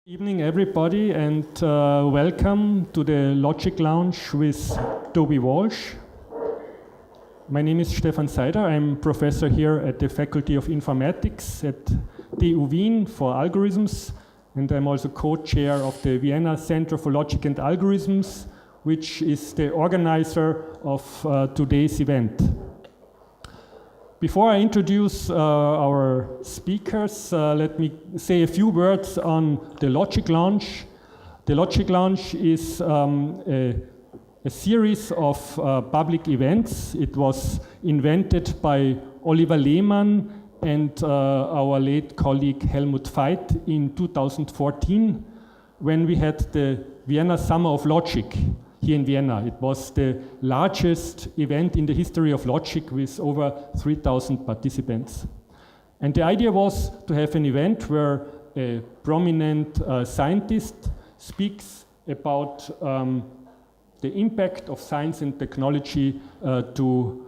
Evening everybody, and welcome to the LogicLounge with Toby Walsh. My name is Franz Zeller. I'm professor here at the Faculty of Informatics at TU Wien for algorithms, and I'm also co-chair of the Vienna Center for Logic and Algorithms, which is the organizer of today's event. Before I introduce our speakers, let me say a few words on the LogicLounge. The LogicLounge is a series of public events. It was invented by Oliver Lehmann and our late colleague Helmut Veit in 2014 when we had the Vienna Summer of Logic here in Vienna. It was the largest event in the history of logic with over 3,000 participants. And the idea was to have an event where a prominent scientist speaks about the impact of science and technology to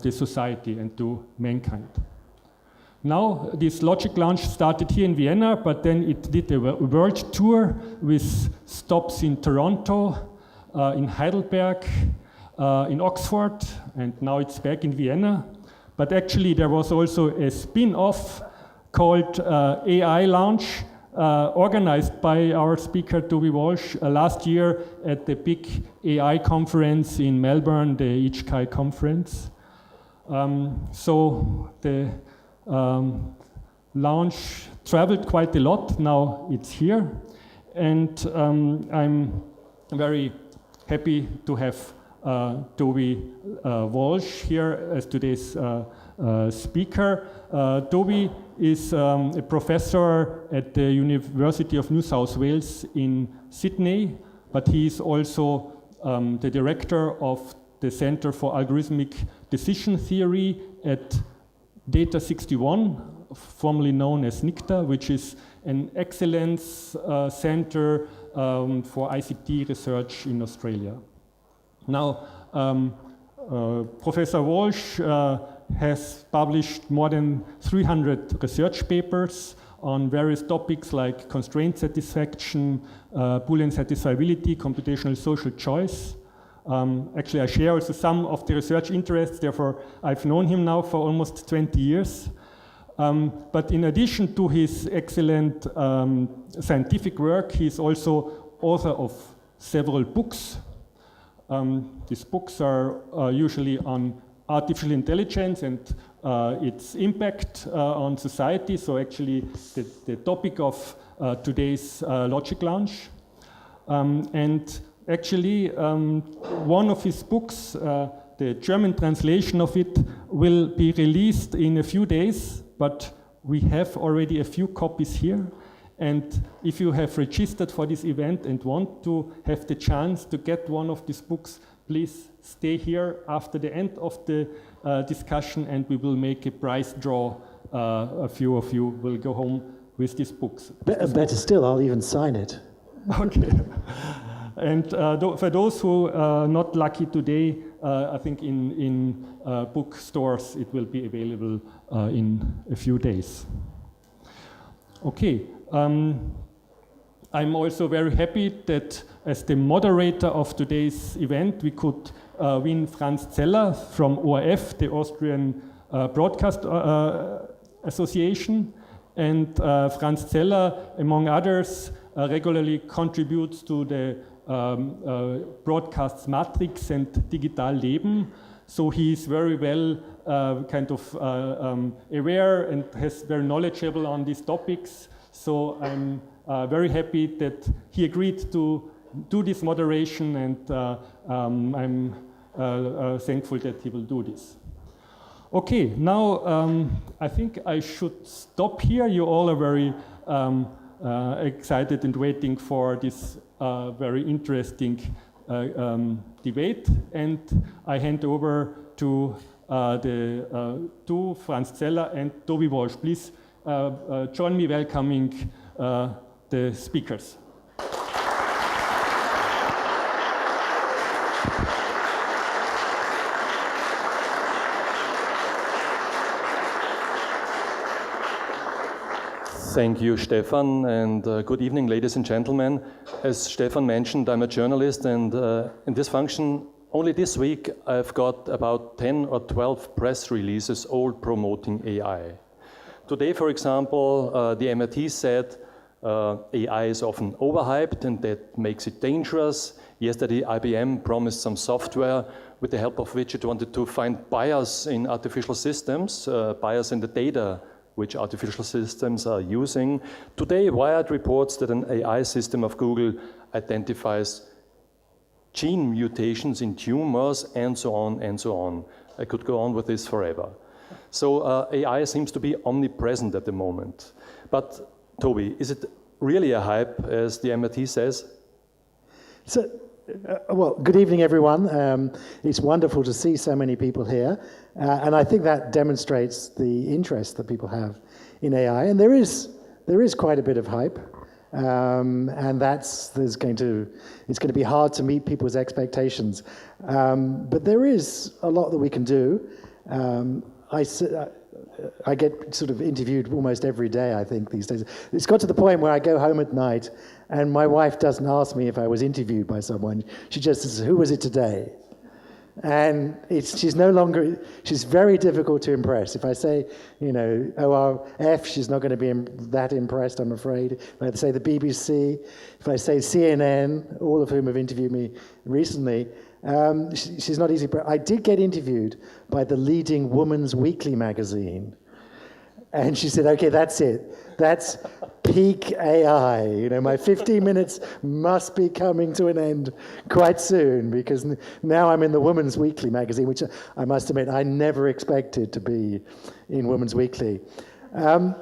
the society and to mankind. Now, this LogicLounge started here in Vienna, but then it did a world tour with stops in Toronto, in Heidelberg, in Oxford, and now it's back in Vienna. But actually there was also a spin-off called AI Lounge, organized by our speaker Toby Walsh last year at the big AI conference in Melbourne, the HKI conference. So the lounge traveled quite a lot, now it's here. And I'm very happy to have Toby Walsh here as today's speaker. Toby is a professor at the University of New South Wales in Sydney, but he is also the director of the Center for Algorithmic Decision Theory at Data 61, formerly known as NICTA, which is an excellence center for ICT research in Australia. Now, Professor Walsh has published more than 300 research papers on various topics like constraint satisfaction, Boolean satisfiability, computational social choice. Actually, I share also some of the research interests, therefore I've known him now for almost 20 years. But in addition to his excellent scientific work, he's also author of several books. These books are usually on artificial intelligence and its impact on society, so actually the topic of today's LogicLounge. And actually, one of his books, the German translation of it, will be released in a few days, but we have already a few copies here. And if you have registered for this event and want to have the chance to get one of these books, please stay here after the end of the discussion and we will make a prize draw. A few of you will go home with these books. Better still, I'll even sign it. Okay. And for those who are not lucky today, I think in bookstores it will be available in a few days. Okay, I'm also very happy that as the moderator of today's event, we could win Franz Zeller from ORF, the Austrian Broadcast Association. And Franz Zeller, among others, regularly contributes to the broadcasts Matrix and Digital Leben. So he is very well aware and has very knowledgeable on these topics. So I'm very happy that he agreed to do this moderation, and I'm thankful that he will do this. Okay, now I think I should stop here. You all are very excited and waiting for this very interesting debate, and I hand over to Franz Zeller and Toby Walsh. Please join me welcoming the speakers. Thank you, Stefan, and good evening, ladies and gentlemen. As Stefan mentioned, I'm a journalist, and in this function, only this week, I've got about 10 or 12 press releases, all promoting AI. Today, for example, the MIT said AI is often overhyped, and that makes it dangerous. Yesterday, IBM promised some software with the help of which it wanted to find bias in artificial systems, bias in the data which artificial systems are using. Today, Wired reports that an AI system of Google identifies gene mutations in tumors, and so on and so on. I could go on with this forever. So AI seems to be omnipresent at the moment. But Toby, is it really a hype, as the MIT says? So, well, good evening, everyone. It's wonderful to see so many people here. And I think that demonstrates the interest that people have in AI. And there is quite a bit of hype. And it's going to be hard to meet people's expectations. But there is a lot that we can do. I get sort of interviewed almost every day, I think, these days. It's got to the point where I go home at night and my wife doesn't ask me if I was interviewed by someone. She just says, "Who was it today?" And she's very difficult to impress. If I say, ORF, she's not going to be that impressed, I'm afraid. If I say the BBC, if I say CNN, all of whom have interviewed me recently, she's not easy. I did get interviewed by the leading woman's weekly magazine. And she said, "Okay, that's it. That's peak AI. My 15 minutes must be coming to an end quite soon, because now I'm in the Woman's Weekly magazine," which I must admit I never expected to be in Woman's Weekly. But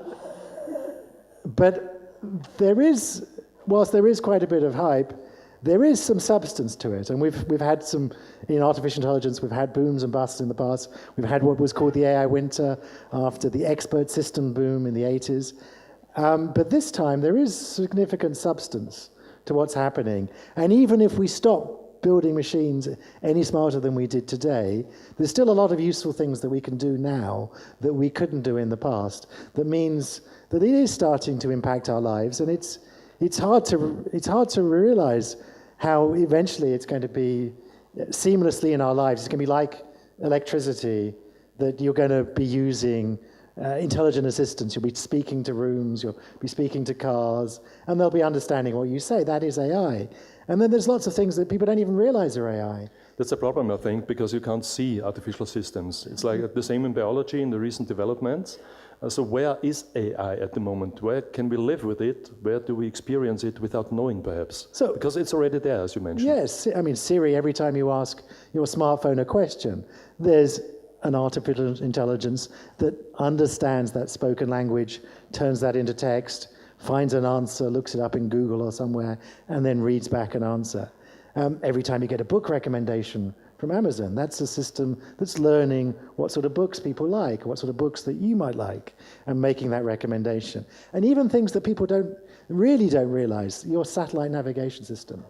whilst there is quite a bit of hype, there is some substance to it, and we've had some, in artificial intelligence, we've had booms and busts in the past. We've had what was called the AI winter after the expert system boom in the 80s. But this time, there is significant substance to what's happening. And even if we stop building machines any smarter than we did today, there's still a lot of useful things that we can do now that we couldn't do in the past. That means that it is starting to impact our lives, and it's hard to realize how eventually it's going to be seamlessly in our lives. It's going to be like electricity, that you're going to be using intelligent assistants. You'll be speaking to rooms, you'll be speaking to cars, and they'll be understanding what you say. That is AI. And then there's lots of things that people don't even realize are AI. That's a problem, I think, because you can't see artificial systems. It's like the same in biology, in the recent developments. So where is AI at the moment? Where can we live with it? Where do we experience it without knowing, perhaps? Because it's already there, as you mentioned. Yes, I mean, Siri, every time you ask your smartphone a question, there's an artificial intelligence that understands that spoken language, turns that into text, finds an answer, looks it up in Google or somewhere, and then reads back an answer. Every time you get a book recommendation from Amazon, that's a system that's learning what sort of books people like, what sort of books that you might like, and making that recommendation. And even things that people don't realize, your satellite navigation system.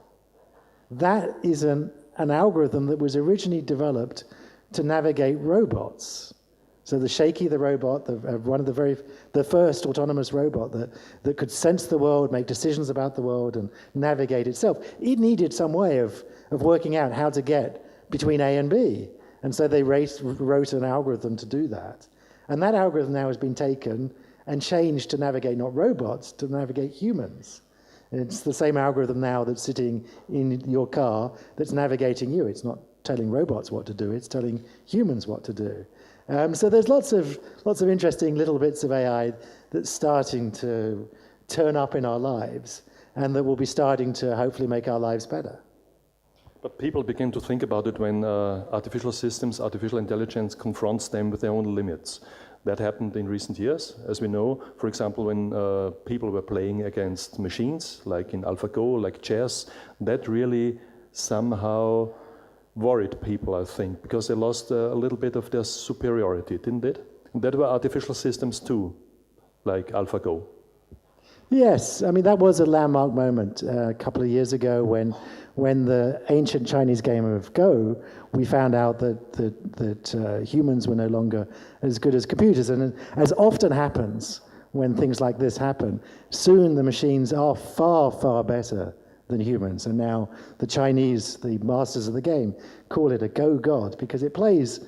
That is an algorithm that was originally developed to navigate robots. So the Shaky, the robot, one of the first autonomous robot that could sense the world, make decisions about the world, and navigate itself. It needed some way of working out how to get between A and B. And so they wrote an algorithm to do that. And that algorithm now has been taken and changed to navigate not robots, to navigate humans. And it's the same algorithm now that's sitting in your car that's navigating you. It's not telling robots what to do, it's telling humans what to do. So there's lots of interesting little bits of AI that's starting to turn up in our lives, and that will be starting to hopefully make our lives better. But people begin to think about it when artificial systems, artificial intelligence confronts them with their own limits. That happened in recent years, as we know. For example, when people were playing against machines, like in AlphaGo, like chess, that really somehow worried people, I think, because they lost a little bit of their superiority, didn't it? And that were artificial systems too, like AlphaGo. Yes, I mean, that was a landmark moment a couple of years ago when the ancient Chinese game of Go, we found out that humans were no longer as good as computers. And as often happens when things like this happen. Soon the machines are far, far better than humans. And now the Chinese, the masters of the game, call it a Go God because it plays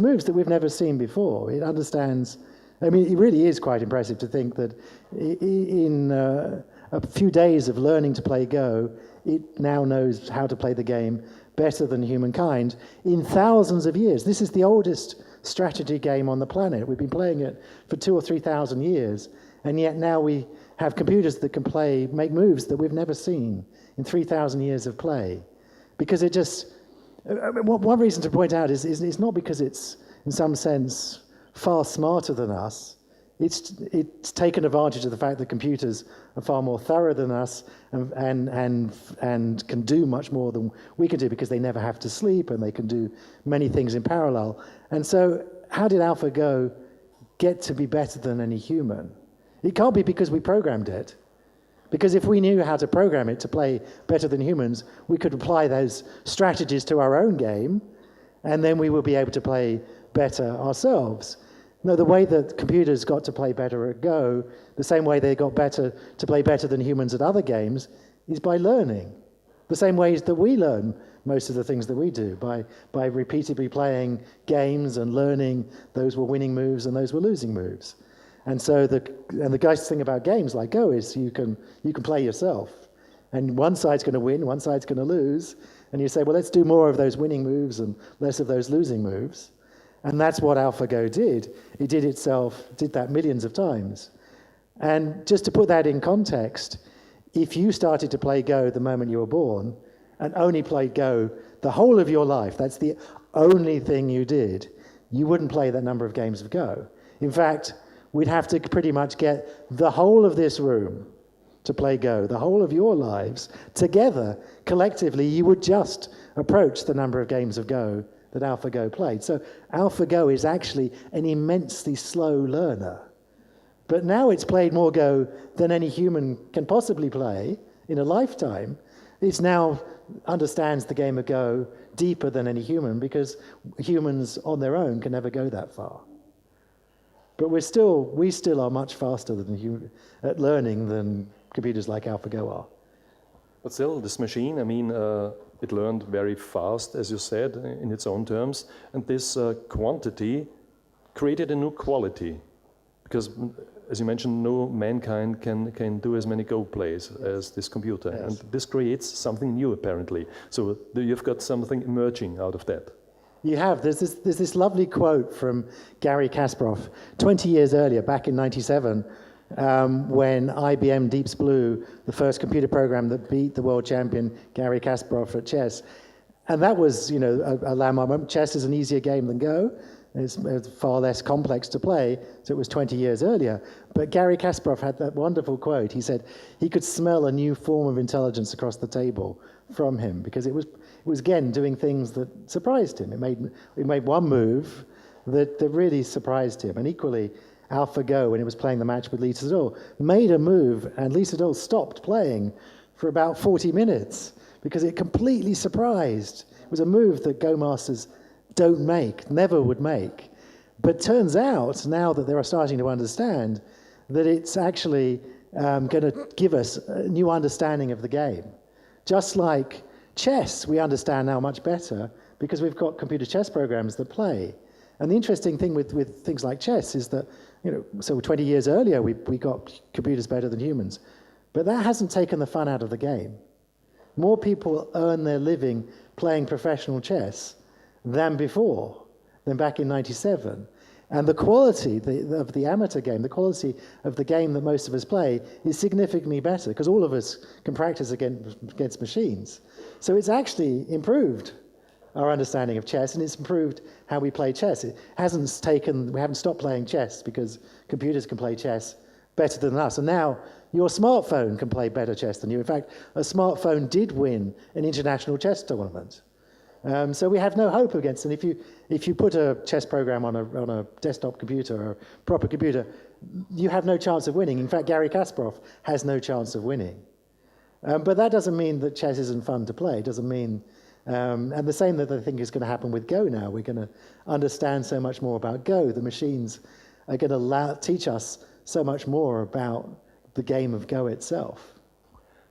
moves that we've never seen before. It understands. I mean, it really is quite impressive to think that in a few days of learning to play Go, it now knows how to play the game better than humankind in thousands of years. This is the oldest strategy game on the planet. We've been playing it for 2,000 or 3,000 years, and yet now we have computers that can make moves that we've never seen in 3,000 years of play. Because it just, one reason to point out is it's not because it's, in some sense, far smarter than us. It's taken advantage of the fact that computers are far more thorough than us and can do much more than we can do because they never have to sleep and they can do many things in parallel. And so how did AlphaGo get to be better than any human? It can't be because we programmed it. Because if we knew how to program it to play better than humans, we could apply those strategies to our own game, and then we would be able to play better ourselves. No, the way that computers got to play better at Go, the same way they got better to play better than humans at other games, is by learning. The same ways that we learn most of the things that we do, by repeatedly playing games and learning those were winning moves and those were losing moves. And so the nice thing about games like Go is you can play yourself. And one side's going to win, one side's going to lose. And you say, well, let's do more of those winning moves and less of those losing moves. And that's what AlphaGo did. It did that millions of times. And just to put that in context, if you started to play Go the moment you were born and only played Go the whole of your life, that's the only thing you did, you wouldn't play that number of games of Go. In fact, we'd have to pretty much get the whole of this room to play Go, the whole of your lives together, collectively, you would just approach the number of games of Go that AlphaGo played. So AlphaGo is actually an immensely slow learner. But now it's played more Go than any human can possibly play in a lifetime. It now understands the game of Go deeper than any human because humans on their own can never go that far. But we still are much faster at learning than computers like AlphaGo are. But still, this machine, I mean, it learned very fast, as you said, in its own terms, and this quantity created a new quality, because, as you mentioned, no mankind can do as many Go plays as this computer, yes. And this creates something new, apparently. So you've got something emerging out of that. You have. There's this lovely quote from Garry Kasparov, 20 years earlier, back in '97, when IBM Deep Blue, the first computer program that beat the world champion Garry Kasparov at chess. And that was, a landmark moment. Chess is an easier game than Go. It's far less complex to play, so it was 20 years earlier. But Garry Kasparov had that wonderful quote. He said he could smell a new form of intelligence across the table from him, because it was again doing things that surprised him. It made one move that really surprised him. And equally, AlphaGo, when it was playing the match with Lee Sedol, made a move, and Lee Sedol stopped playing for about 40 minutes because it completely surprised. It was a move that Go masters don't make, never would make. But turns out, now that they're starting to understand, that it's actually going to give us a new understanding of the game. Just like chess, we understand now much better because we've got computer chess programs that play. And the interesting thing with things like chess is that, so 20 years earlier, we got computers better than humans. But that hasn't taken the fun out of the game. More people earn their living playing professional chess than back in '97. And the quality of the amateur game, the quality of the game that most of us play is significantly better because all of us can practice against machines. So it's actually improved our understanding of chess, and it's improved how we play chess. We haven't stopped playing chess because computers can play chess better than us. And now your smartphone can play better chess than you. In fact, a smartphone did win an international chess tournament. So we have no hope against it. If you put a chess program on a desktop computer or a proper computer, you have no chance of winning. In fact, Garry Kasparov has no chance of winning. But that doesn't mean that chess isn't fun to play. It doesn't mean, and the same that I think is going to happen with Go now. We're going to understand so much more about Go. The machines are going to teach us so much more about the game of Go itself.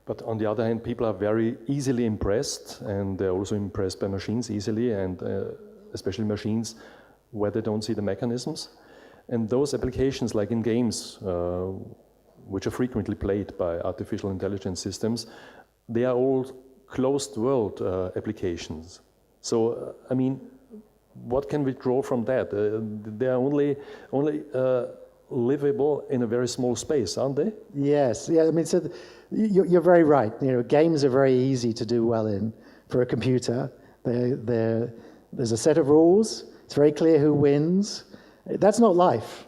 But on the other hand, people are very easily impressed, and they're also impressed by machines easily, and especially machines where they don't see the mechanisms. And those applications, like in games, which are frequently played by artificial intelligence systems, they are all closed world applications. So, I mean, what can we draw from that? They are only livable in a very small space, aren't they? Yes, yeah. I mean, so you're very right. You know, games are very easy to do well in for a computer. There's a set of rules. It's very clear who wins. That's not life.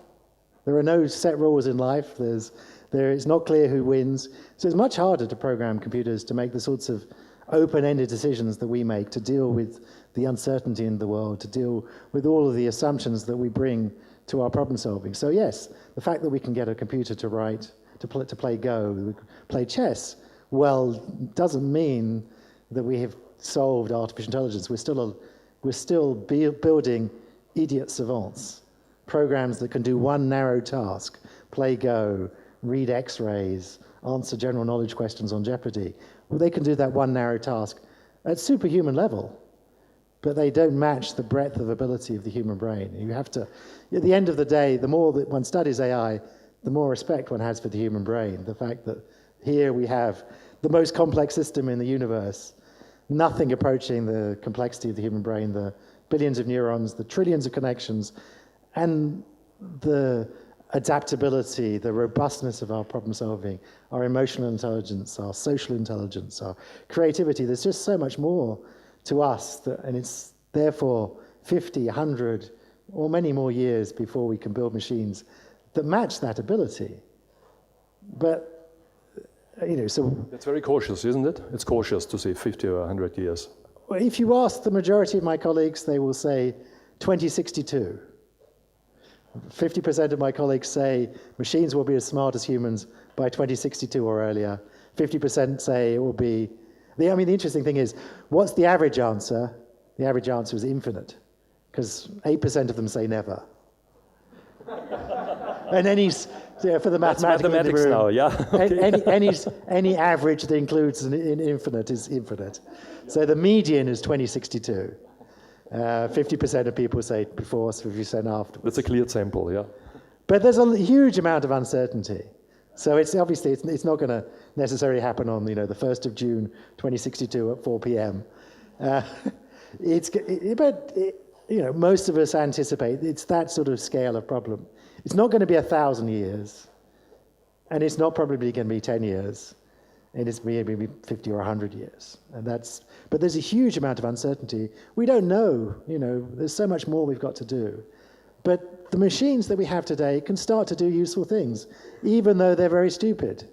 There are no set rules in life. It's not clear who wins. So it's much harder to program computers to make the sorts of open-ended decisions that we make, to deal with the uncertainty in the world, to deal with all of the assumptions that we bring to our problem solving. So yes, the fact that we can get a computer to write, to play Go, play chess, well, doesn't mean that we have solved artificial intelligence. We're still building idiot savants, programs that can do one narrow task, play Go, read X-rays, answer general knowledge questions on Jeopardy. Well, they can do that one narrow task at superhuman level, but they don't match the breadth of ability of the human brain. You have to, at the end of the day, the more that one studies AI, the more respect one has for the human brain. The fact that here we have the most complex system in the universe, nothing approaching the complexity of the human brain, the billions of neurons, the trillions of connections, and the adaptability, the robustness of our problem solving, our emotional intelligence, our social intelligence, our creativity. There's just so much more to us, and it's therefore 50, 100, or many more years before we can build machines that match that ability. But, you know, so... That's very cautious, isn't it? It's cautious to say 50 or 100 years. Well, if you ask the majority of my colleagues, they will say 2062. 50% of my colleagues say machines will be as smart as humans by 2062 or earlier. 50% say it will be... the interesting thing is, what's the average answer? The average answer is infinite, because 8% of them say never. And for the mathematics in the room, now, yeah. Okay. any average that includes an infinite is infinite. So the median is 2062. 50% of people say before, 50% afterwards. That's a clear sample, yeah. But there's a huge amount of uncertainty. So it's obviously it's not going to necessarily happen on the 1st of June 2062 at 4 p.m. Most of us anticipate it's that sort of scale of problem. It's not going to be 1,000 years, and it's not probably going to be 10 years, and it's maybe 50 or 100 years. But there's a huge amount of uncertainty. We don't know. There's so much more we've got to do. But the machines that we have today can start to do useful things, even though they're very stupid.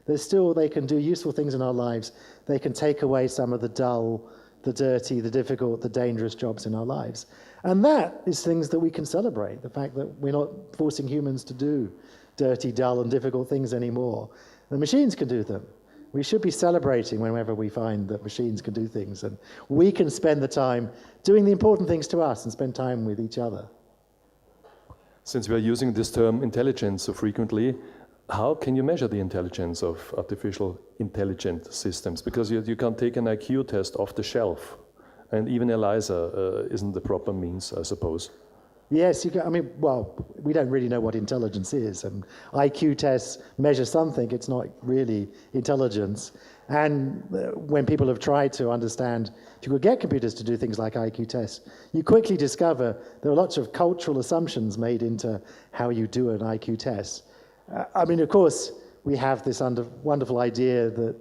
They can do useful things in our lives. They can take away some of the dull, the dirty, the difficult, the dangerous jobs in our lives. And that is things that we can celebrate, the fact that we're not forcing humans to do dirty, dull, and difficult things anymore. The machines can do them. We should be celebrating whenever we find that machines can do things, and we can spend the time doing the important things to us and spend time with each other. Since we are using this term intelligence so frequently, how can you measure the intelligence of artificial intelligent systems? Because you can't take an IQ test off the shelf, and even ELISA isn't the proper means, I suppose. Yes, you can. We don't really know what intelligence is, and IQ tests measure something. It's not really intelligence. And when people have tried to understand, if you could get computers to do things like IQ tests, you quickly discover there are lots of cultural assumptions made into how you do an IQ test. Of course, we have this wonderful idea that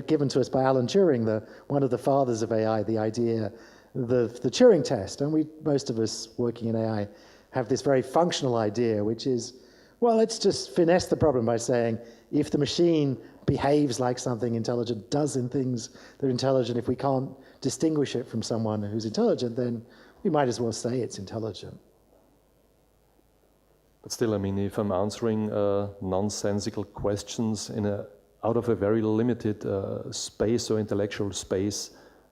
given to us by Alan Turing, one of the fathers of AI, the idea, the Turing test. And most of us working in AI have this very functional idea, which is, well, let's just finesse the problem by saying, if the machine behaves like something intelligent, does things that are intelligent, if we can't distinguish it from someone who's intelligent, then we might as well say it's intelligent. But still, if I'm answering nonsensical questions out of a very limited space or intellectual space,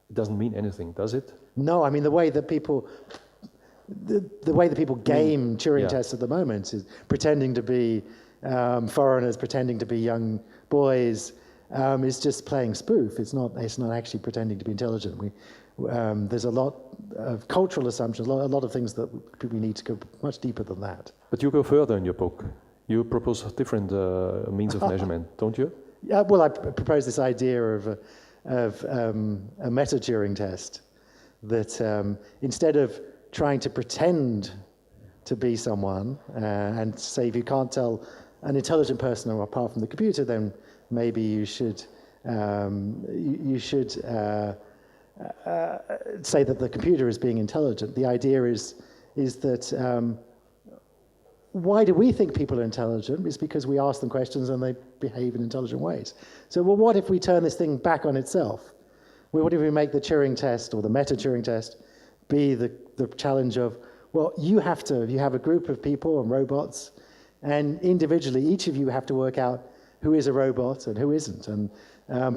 it doesn't mean anything, does it? No, the way that people the way that people game Turing tests at the moment is pretending to be foreigners, pretending to be young boys, is just playing spoof. It's not actually pretending to be intelligent. There's a lot of cultural assumptions, a lot of things that we need to go much deeper than that. But you go further in your book. You propose different means of measurement, don't you? Yeah, well, I propose this idea of a meta-Turing test that instead of trying to pretend to be someone and say if you can't tell an intelligent person apart from the computer, then maybe you should say that the computer is being intelligent. The idea is that why do we think people are intelligent? It's because we ask them questions and they behave in intelligent ways. So, well, what if we turn this thing back on itself? Well, what if we make the Turing test or the meta-Turing test be the challenge of, well, you have a group of people and robots, and individually, each of you have to work out who is a robot and who isn't. And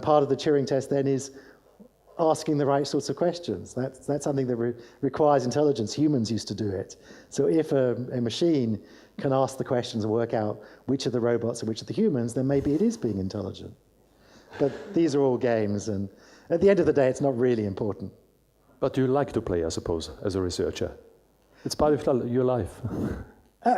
part of the Turing test then is asking the right sorts of questions. That's something that requires intelligence. Humans used to do it. So if a machine can ask the questions and work out which are the robots and which are the humans, then maybe it is being intelligent. But these are all games, and at the end of the day, it's not really important. But you like to play, I suppose, as a researcher. It's part of your life.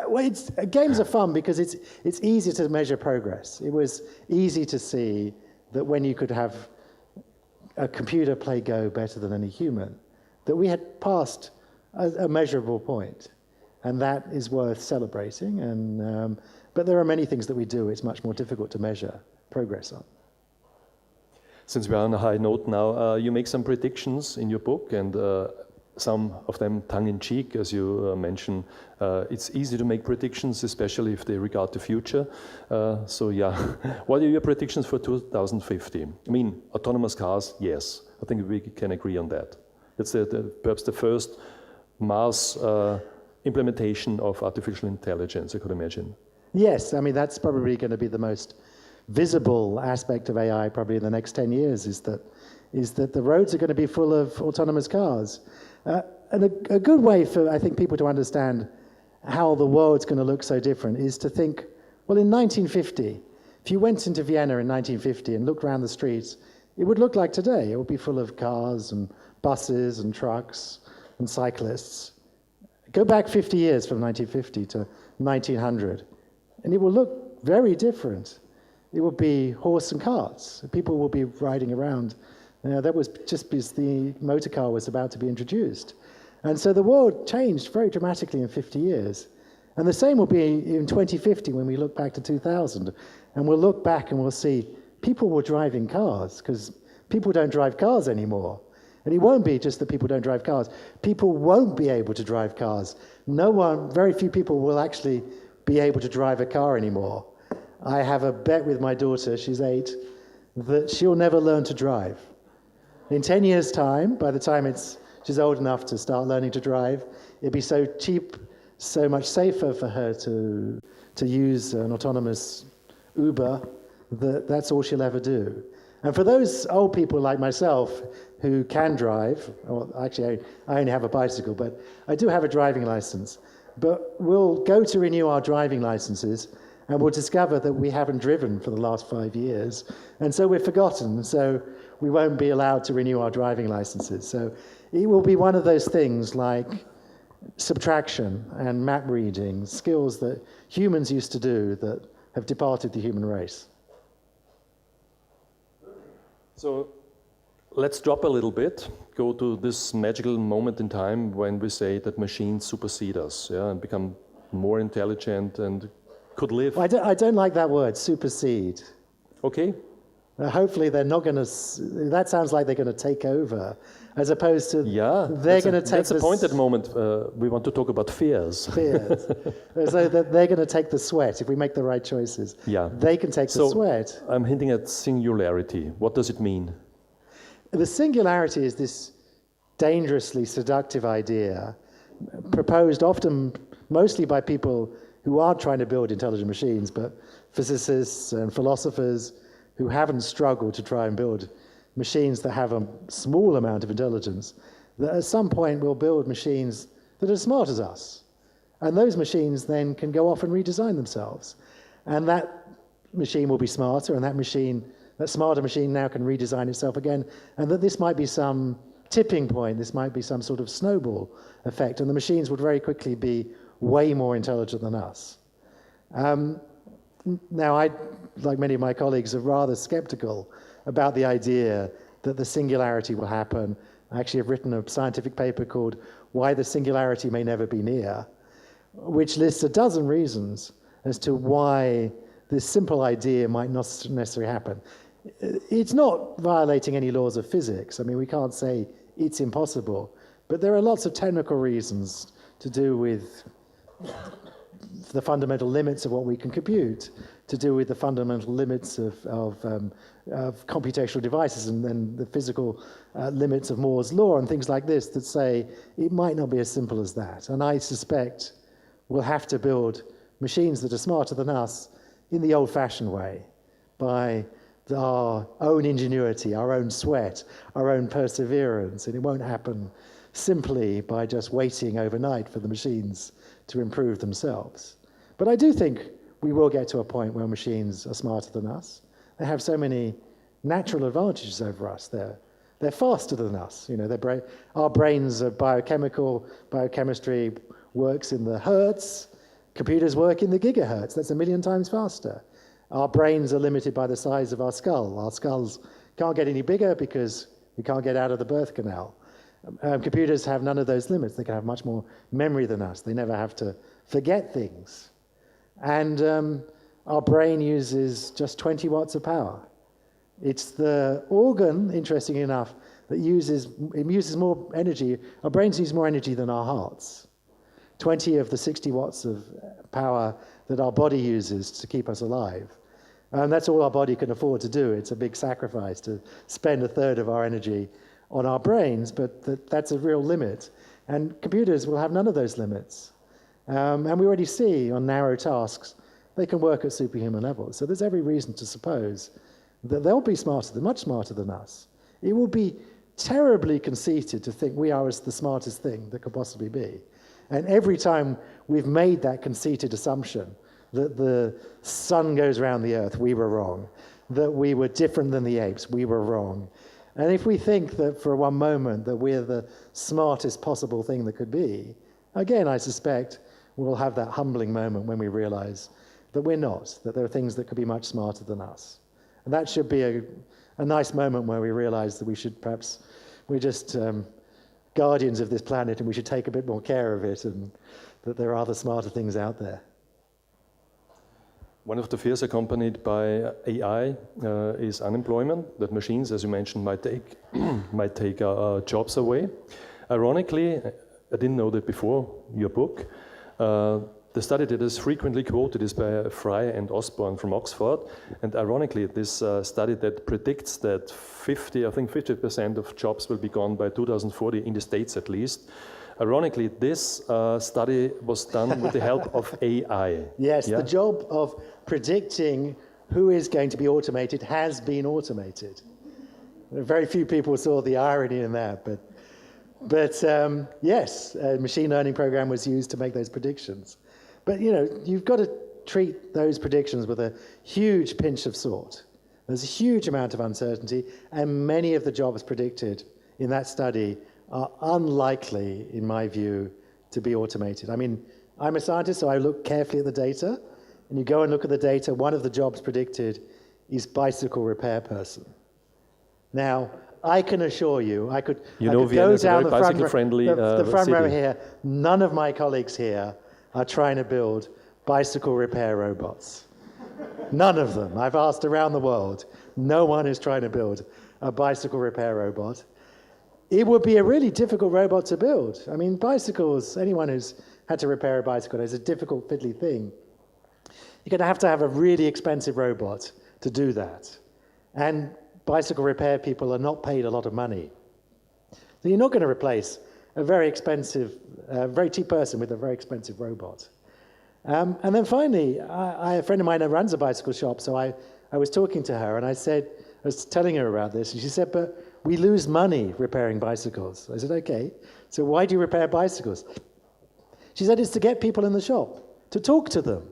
Well, games are fun because it's easy to measure progress. It was easy to see that when you could have a computer play Go better than any human, that we had passed a measurable point, and that is worth celebrating. And but there are many things that we do it's much more difficult to measure progress on. Since we are on a high note now, you make some predictions in your book, and some of them tongue-in-cheek, as you mentioned. It's easy to make predictions, especially if they regard the future. So yeah, what are your predictions for 2050? I mean, autonomous cars, yes. I think we can agree on that. It's perhaps the first mass implementation of artificial intelligence, I could imagine. Yes, I mean, that's probably going to be the most visible aspect of AI probably in the next 10 years, is that the roads are going to be full of autonomous cars. And a good way for, I think, people to understand how the world's going to look so different is to think, well, in 1950, if you went into Vienna in 1950 and looked around the streets, it would look like today. It would be full of cars and buses and trucks and cyclists. Go back 50 years from 1950 to 1900, and it will look very different. It will be horse and carts. People will be riding around. That was just because the motor car was about to be introduced. And so the world changed very dramatically in 50 years. And the same will be in 2050 when we look back to 2000. And we'll look back and we'll see people were driving cars, because people don't drive cars anymore. And it won't be just that people don't drive cars. People won't be able to drive cars. Very few people will actually be able to drive a car anymore. I have a bet with my daughter, she's 8, that she'll never learn to drive. In 10 years' time, by the time she's old enough to start learning to drive, it'd be so cheap, so much safer for her to use an autonomous Uber that's all she'll ever do. And for those old people like myself who can drive, well, actually I only have a bicycle, but I do have a driving license. But we'll go to renew our driving licenses and we'll discover that we haven't driven for the last 5 years. And so we're forgotten. So we won't be allowed to renew our driving licenses. So it will be one of those things like subtraction and map reading, skills that humans used to do that have departed the human race. So let's drop a little bit, go to this magical moment in time when we say that machines supersede us, and become more intelligent and could live. I don't like that word, supersede. Okay. Hopefully they're not going to, that sounds like they're going to take over, as opposed to they're going to take that's the point at the moment. We want to talk about fears. Fears. So that they're going to take the sweat if we make the right choices. Yeah. They can take the sweat. I'm hinting at singularity. What does it mean? The singularity is this dangerously seductive idea, proposed often mostly by people who aren't trying to build intelligent machines, but physicists and philosophers who haven't struggled to try and build machines that have a small amount of intelligence, that at some point will build machines that are as smart as us. And those machines then can go off and redesign themselves. And that machine will be smarter, and that smarter machine now can redesign itself again, and that this might be some tipping point, this might be some sort of snowball effect, and the machines would very quickly be way more intelligent than us. Now, I, like many of my colleagues, are rather skeptical about the idea that the singularity will happen. I actually have written a scientific paper called Why the Singularity May Never Be Near, which lists a dozen reasons as to why this simple idea might not necessarily happen. It's not violating any laws of physics. I mean, we can't say it's impossible, but there are lots of technical reasons to do with the fundamental limits of what we can compute, to do with the fundamental limits of computational devices, and then the physical limits of Moore's law and things like this that say it might not be as simple as that. And I suspect we'll have to build machines that are smarter than us in the old-fashioned way, by our own ingenuity, our own sweat, our own perseverance, and it won't happen simply by just waiting overnight for the machines to improve themselves. But I do think we will get to a point where machines are smarter than us. They have so many natural advantages over us. They're faster than us. You know, our brains are biochemical. Biochemistry works in the hertz. Computers work in the gigahertz. That's 1 million times faster. Our brains are limited by the size of our skull. Our skulls can't get any bigger because we can't get out of the birth canal. Computers have none of those limits. They can have much more memory than us. They never have to forget things. And our brain uses just 20 watts of power. It's the organ, interestingly enough, that uses more energy. Our brains use more energy than our hearts. 20 of the 60 watts of power that our body uses to keep us alive. And that's all our body can afford to do. It's a big sacrifice to spend a third of our energy on our brains, but that's a real limit. And computers will have none of those limits. And we already see on narrow tasks, they can work at superhuman levels. So there's every reason to suppose that they'll be much smarter than us. It will be terribly conceited to think we are as the smartest thing that could possibly be. And every time we've made that conceited assumption that the sun goes around the earth, we were wrong. That we were different than the apes, we were wrong. And if we think that for one moment that we're the smartest possible thing that could be, again, I suspect we'll have that humbling moment when we realize that we're not, that there are things that could be much smarter than us. And that should be a nice moment where we realize that we're just guardians of this planet, and we should take a bit more care of it, and that there are other smarter things out there. One of the fears accompanied by AI is unemployment, that machines, as you mentioned, might take jobs away. Ironically, I didn't know that before your book. The study that is frequently quoted is by Fry and Osborne from Oxford, and ironically, this study that predicts that 50% of jobs will be gone by 2040 in the States at least. Ironically, this study was done with the help of AI. Yes, yeah? The job of predicting who is going to be automated has been automated. Very few people saw the irony in that, but yes, a machine learning program was used to make those predictions. But you've got to treat those predictions with a huge pinch of salt. There's a huge amount of uncertainty, and many of the jobs predicted in that study are unlikely, in my view, to be automated. I mean, I'm a scientist, so I look carefully at the data, and you go and look at the data, one of the jobs predicted is bicycle repair person. Now, I can assure you, I could Vienna is a very bicycle-friendly the front city. row here, none of my colleagues here are trying to build bicycle repair robots. None of them. I've asked around the world. No one is trying to build a bicycle repair robot. It would be a really difficult robot to build. I mean, bicycles, anyone who's had to repair a bicycle, is a difficult, fiddly thing. You're going to have a really expensive robot to do that. And bicycle repair people are not paid a lot of money. So you're not going to replace a very expensive, very cheap person with a very expensive robot. And then finally, a friend of mine who runs a bicycle shop, so I was talking to her, and I was telling her about this, and she said, but we lose money repairing bicycles. I said, okay, so why do you repair bicycles? She said it's to get people in the shop, to talk to them,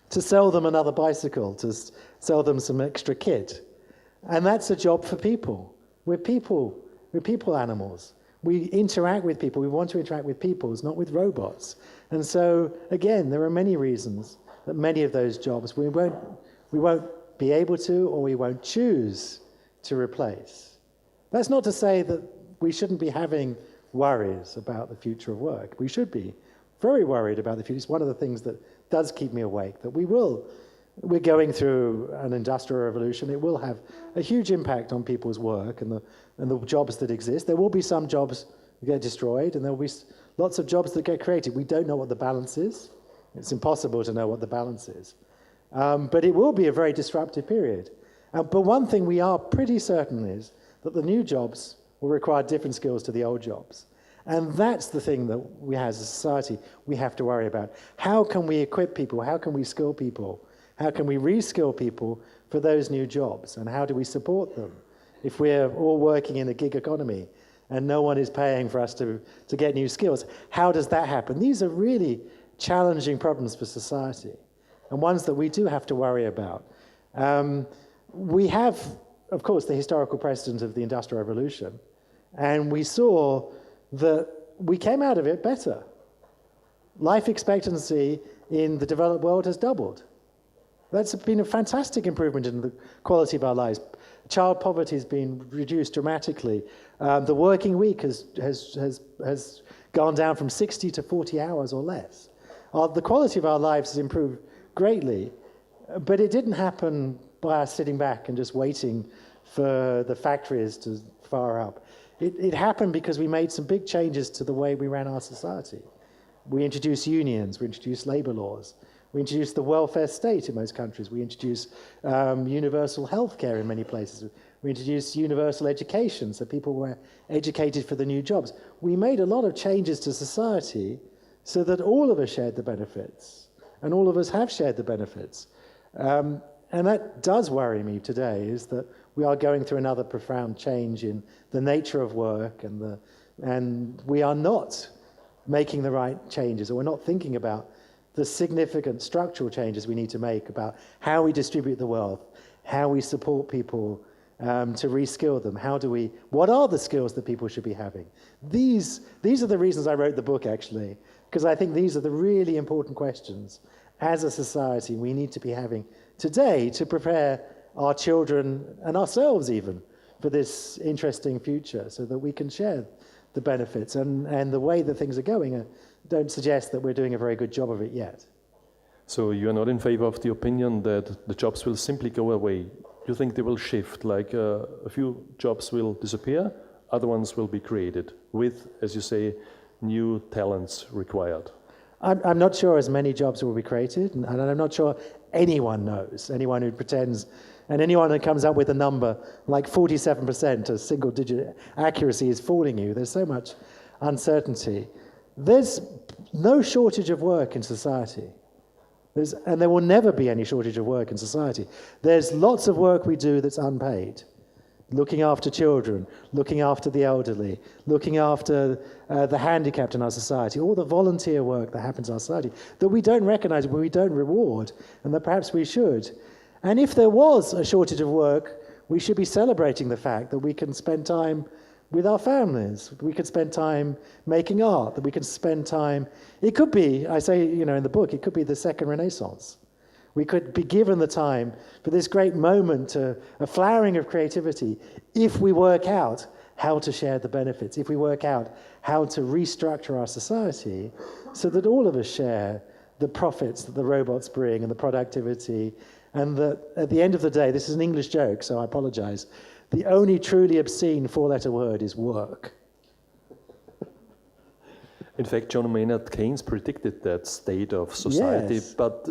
to sell them another bicycle, to sell them some extra kit. And that's a job for people. We're people animals. We interact with people. We want to interact with people, not with robots. And so, again, there are many reasons that many of those jobs we won't be able to, or we won't choose to replace. That's not to say that we shouldn't be having worries about the future of work. We should be very worried about the future. It's one of the things that does keep me awake, that we're going through an industrial revolution. It will have a huge impact on people's work and the jobs that exist. There will be some jobs that get destroyed, and there will be lots of jobs that get created. We don't know what the balance is. It's impossible to know what the balance is. But it will be a very disruptive period. But one thing we are pretty certain is that the new jobs will require different skills to the old jobs. And that's the thing that we as a society, we have to worry about. How can we equip people? How can we skill people? How can we reskill people for those new jobs? And how do we support them? If we're all working in a gig economy and no one is paying for us to get new skills, how does that happen? These are really challenging problems for society, and ones that we do have to worry about. We have, of course, the historical precedent of the Industrial Revolution, and we saw that we came out of it better. Life expectancy in the developed world has doubled. That's been a fantastic improvement in the quality of our lives. Child poverty has been reduced dramatically. The working week has gone down from 60 to 40 hours or less. The quality of our lives has improved greatly, but it didn't happen by us sitting back and just waiting for the factories to fire up. It happened because we made some big changes to the way we ran our society. We introduced unions, we introduced labor laws, we introduced the welfare state in most countries, we introduced universal health care in many places, we introduced universal education so people were educated for the new jobs. We made a lot of changes to society so that all of us shared the benefits, and all of us have shared the benefits. And that does worry me today, is that we are going through another profound change in the nature of work, and we are not making the right changes, or we're not thinking about the significant structural changes we need to make about how we distribute the wealth, how we support people to reskill them, what are the skills that people should be having? These are the reasons I wrote the book, actually, because I think these are the really important questions as a society we need to be having today to prepare our children and ourselves even for this interesting future, so that we can share the benefits. And the way that things are going don't suggest that we're doing a very good job of it yet. So you are not in favor of the opinion that the jobs will simply go away? You think they will shift, like a few jobs will disappear, other ones will be created with, as you say, new talents required? I'm not sure as many jobs will be created, and I'm not sure anyone knows, anyone who pretends, and anyone that comes up with a number like 47%, a single-digit accuracy, is fooling you. There's so much uncertainty. There's no shortage of work in society. And there will never be any shortage of work in society. There's lots of work we do that's unpaid. Looking after children, looking after the elderly, looking after the handicapped in our society, all the volunteer work that happens in our society that we don't recognize, but we don't reward, and that perhaps we should. And if there was a shortage of work, we should be celebrating the fact that we can spend time with our families, we could spend time making art, that we can spend time. It could be, I say, in the book, it could be the second Renaissance. We could be given the time for this great moment, a flowering of creativity, if we work out how to share the benefits, if we work out how to restructure our society so that all of us share the profits that the robots bring and the productivity, and that at the end of the day, this is an English joke, so I apologize, the only truly obscene four-letter word is work. In fact, John Maynard Keynes predicted that state of society, yes. But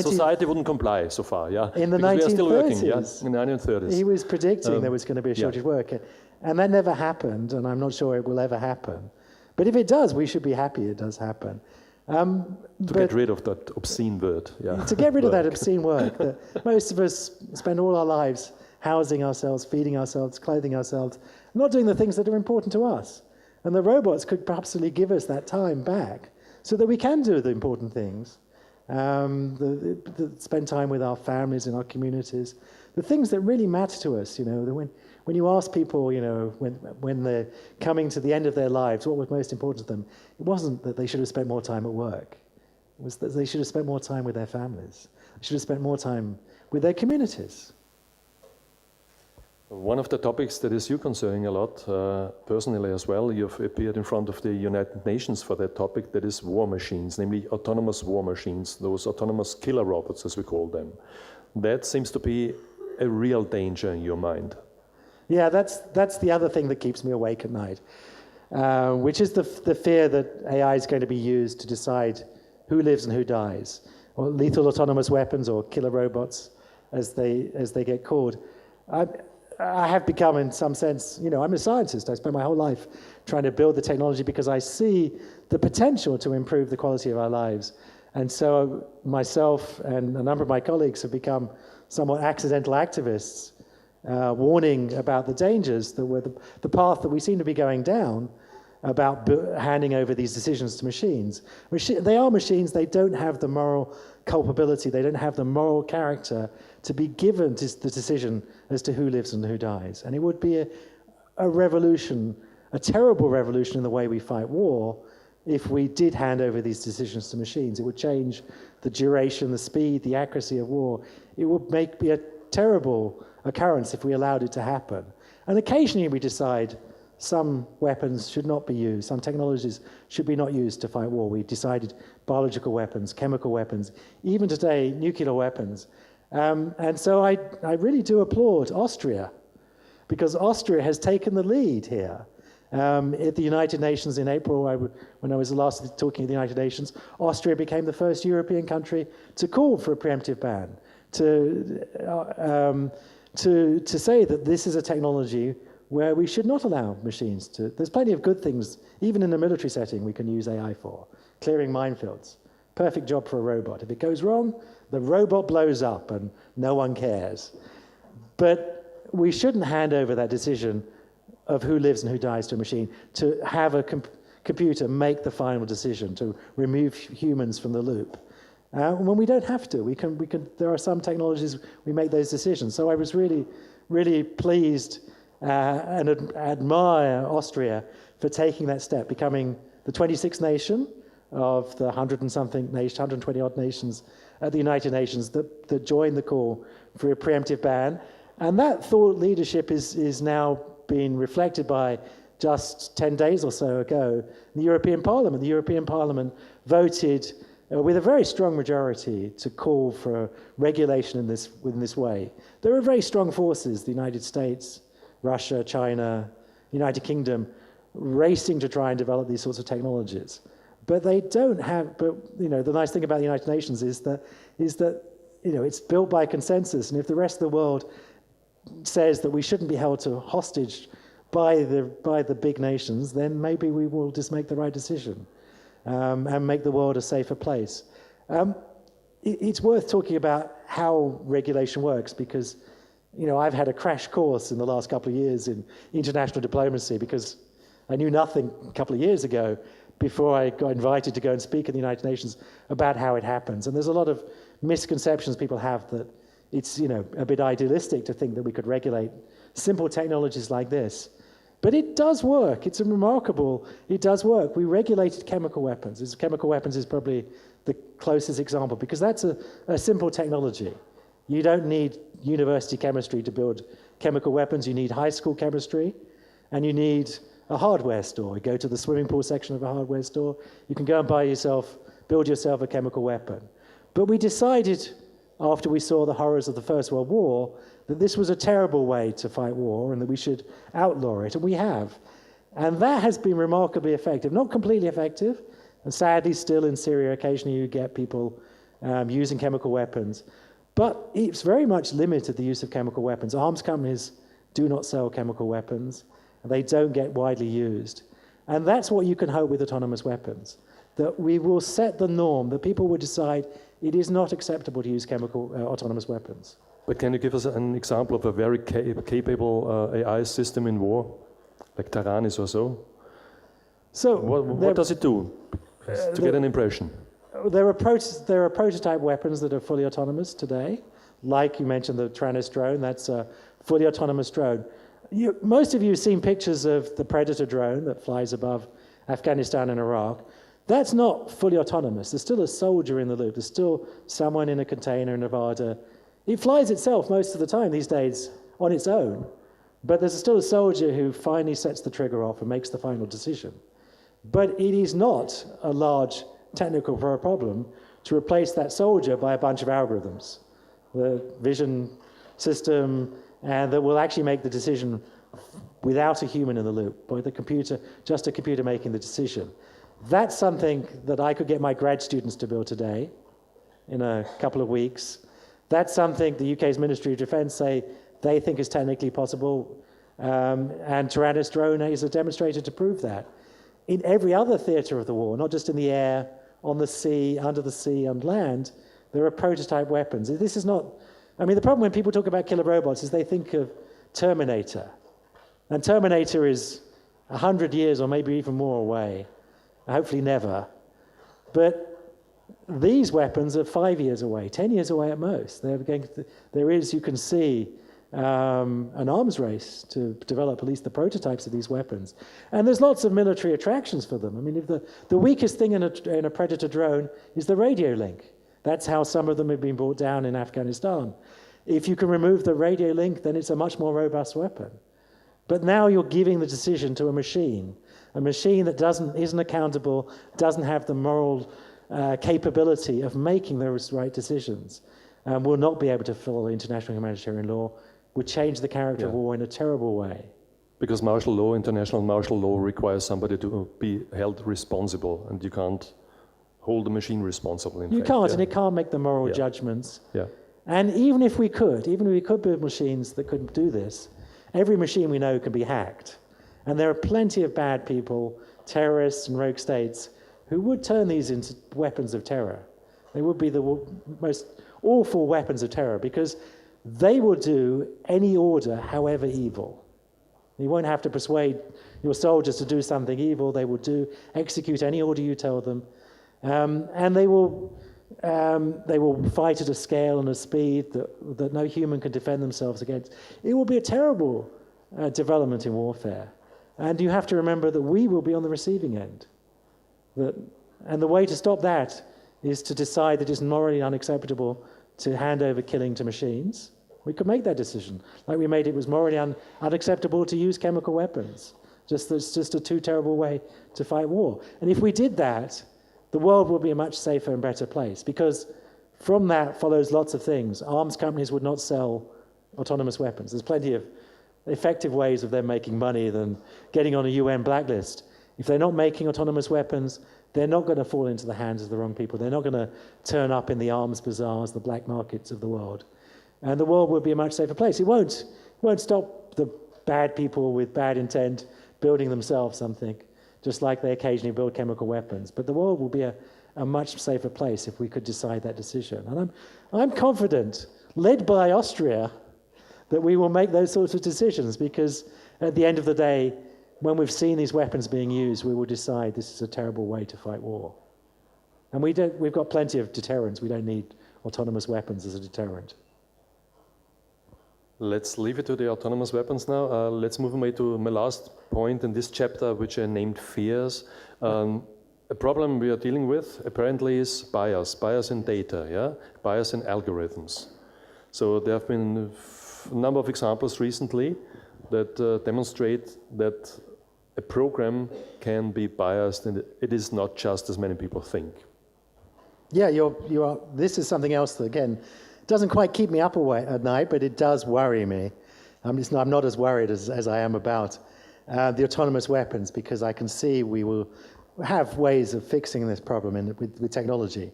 society wouldn't comply so far, yeah? In the 1930s. We are still working, yeah? In the 1930s. He was predicting there was going to be a shortage of work. And that never happened, and I'm not sure it will ever happen. But if it does, we should be happy it does happen. To get rid of that obscene word, yeah. To get rid of that obscene work that most of us spend all our lives housing ourselves, feeding ourselves, clothing ourselves, not doing the things that are important to us. And the robots could possibly give us that time back so that we can do the important things, spend time with our families and our communities, the things that really matter to us. You know, when you ask people, you know, when they're coming to the end of their lives, what was most important to them, it wasn't that they should have spent more time at work. It was that they should have spent more time with their families. They should have spent more time with their communities. One of the topics that is you concerning a lot, personally as well, you've appeared in front of the United Nations for that topic, that is war machines, namely autonomous war machines, those autonomous killer robots as we call them. That seems to be a real danger in your mind. Yeah, that's the other thing that keeps me awake at night, which is the fear that AI is going to be used to decide who lives and who dies, or lethal autonomous weapons or killer robots, as they get called. I have become, in some sense, you know, I'm a scientist. I spent my whole life trying to build the technology because I see the potential to improve the quality of our lives. And so myself and a number of my colleagues have become somewhat accidental activists, warning about the dangers that were the path that we seem to be going down about handing over these decisions to machines. They are machines. They don't have the moral culpability. They don't have the moral character to be given the decision as to who lives and who dies. And it would be a revolution, a terrible revolution in the way we fight war, if we did hand over these decisions to machines. It would change the duration, the speed, the accuracy of war. It would be a terrible occurrence if we allowed it to happen. And occasionally we decide some weapons should not be used, some technologies should be not used to fight war. We decided biological weapons, chemical weapons, even today, nuclear weapons. And so I really do applaud Austria, because Austria has taken the lead here. At the United Nations in April, when I was last talking at the United Nations, Austria became the first European country to call for a preemptive ban, to say that this is a technology where we should not allow machines to. There's plenty of good things, even in a military setting, we can use AI for. Clearing minefields, perfect job for a robot. If it goes wrong, the robot blows up and no one cares. But we shouldn't hand over that decision of who lives and who dies to a machine, to have a computer make the final decision, to remove humans from the loop. When we don't have to, we can. There are some technologies we make those decisions. So I was really, really pleased and admire Austria for taking that step, becoming the 26th nation of the 120 odd nations at the United Nations that joined the call for a preemptive ban. And that thought leadership is now being reflected by, just 10 days or so ago, the European Parliament. The European Parliament voted with a very strong majority to call for regulation in this way. There are very strong forces, the United States, Russia, China, United Kingdom, racing to try and develop these sorts of technologies. But they don't have, you know, the nice thing about the United Nations is that, you know, it's built by consensus. And if the rest of the world says that we shouldn't be held to hostage by the big nations, then maybe we will just make the right decision and make the world a safer place. It's worth talking about how regulation works, because, you know, I've had a crash course in the last couple of years in international diplomacy, because I knew nothing a couple of years ago before I got invited to go and speak at the United Nations about how it happens. And there's a lot of misconceptions people have that it's, you know, a bit idealistic to think that we could regulate simple technologies like this. But it does work. It does work. We regulated chemical weapons. Chemical weapons is probably the closest example, because that's a simple technology. You don't need university chemistry to build chemical weapons. You need high school chemistry, and you need a hardware store. You go to the swimming pool section of a hardware store. You can go and build yourself a chemical weapon. But we decided, after we saw the horrors of the First World War, that this was a terrible way to fight war and that we should outlaw it, and we have. And that has been remarkably effective. Not completely effective, and sadly still in Syria occasionally you get people using chemical weapons. But it's very much limited the use of chemical weapons. Arms companies do not sell chemical weapons. They don't get widely used. And that's what you can hope with autonomous weapons, that we will set the norm, that people will decide it is not acceptable to use chemical autonomous weapons. But can you give us an example of a very capable AI system in war, like Taranis or so? So what does it do? to get an impression. There are prototype weapons that are fully autonomous today, like you mentioned the Tyrannos drone. That's a fully autonomous drone. Most of you have seen pictures of the Predator drone that flies above Afghanistan and Iraq. That's not fully autonomous. There's still a soldier in the loop. There's still someone in a container in Nevada. It flies itself most of the time these days on its own, but there's still a soldier who finally sets the trigger off and makes the final decision. But it is not a large technical problem to replace that soldier by a bunch of algorithms, the vision system, and that will actually make the decision without a human in the loop, by the computer, just a computer making the decision. That's something that I could get my grad students to build today in a couple of weeks. That's something the UK's Ministry of Defence say they think is technically possible, and Tyrannos drone is a demonstrator to prove that. In every other theatre of the war, not just in the air, on the sea, under the sea, on land, there are prototype weapons. This is not, I mean, the problem when people talk about killer robots is they think of Terminator. And Terminator is 100 years or maybe even more away. Hopefully never. But these weapons are 5 years away, 10 years away at most. There is, you can see, an arms race to develop at least the prototypes of these weapons. And there's lots of military attractions for them. I mean, if the weakest thing in a Predator drone is the radio link. That's how some of them have been brought down in Afghanistan. If you can remove the radio link, then it's a much more robust weapon. But now you're giving the decision to a machine that isn't accountable, doesn't have the moral capability of making those right decisions, and will not be able to follow international humanitarian law, would change the character of war in a terrible way. Because martial law, international martial law, requires somebody to be held responsible, and you can't hold the machine responsible. And it can't make the moral judgments. Yeah. And even if we could build machines that could do this, every machine we know can be hacked. And there are plenty of bad people, terrorists and rogue states, who would turn these into weapons of terror. They would be the most awful weapons of terror, because they will do any order, however evil. You won't have to persuade your soldiers to do something evil. They will execute any order you tell them. And they will fight at a scale and a speed that no human can defend themselves against. It will be a terrible development in warfare. And you have to remember that we will be on the receiving end. And the way to stop that is to decide that it's morally unacceptable to hand over killing to machines. We could make that decision. Like we made it was morally unacceptable to use chemical weapons. It's just a too terrible way to fight war. And if we did that, the world would be a much safer and better place, because from that follows lots of things. Arms companies would not sell autonomous weapons. There's plenty of effective ways of them making money than getting on a UN blacklist. If they're not making autonomous weapons, they're not going to fall into the hands of the wrong people. They're not going to turn up in the arms bazaars, the black markets of the world. And the world would be a much safer place. It won't stop the bad people with bad intent building themselves something, just like they occasionally build chemical weapons. But the world will be a much safer place if we could decide that decision. And I'm confident, led by Austria, that we will make those sorts of decisions, because at the end of the day, when we've seen these weapons being used, we will decide this is a terrible way to fight war. And we've got plenty of deterrents. We don't need autonomous weapons as a deterrent. Let's leave it to the autonomous weapons now. Let's move away to my last point in this chapter, which I named fears. A problem we are dealing with apparently is bias in data, bias in algorithms. So there have been a number of examples recently that demonstrate that a program can be biased, and it is not just as many people think. Yeah, you are. This is something else that, again, doesn't quite keep me up at night, but it does worry me. I'm not as worried as I am about the autonomous weapons, because I can see we will have ways of fixing this problem with technology.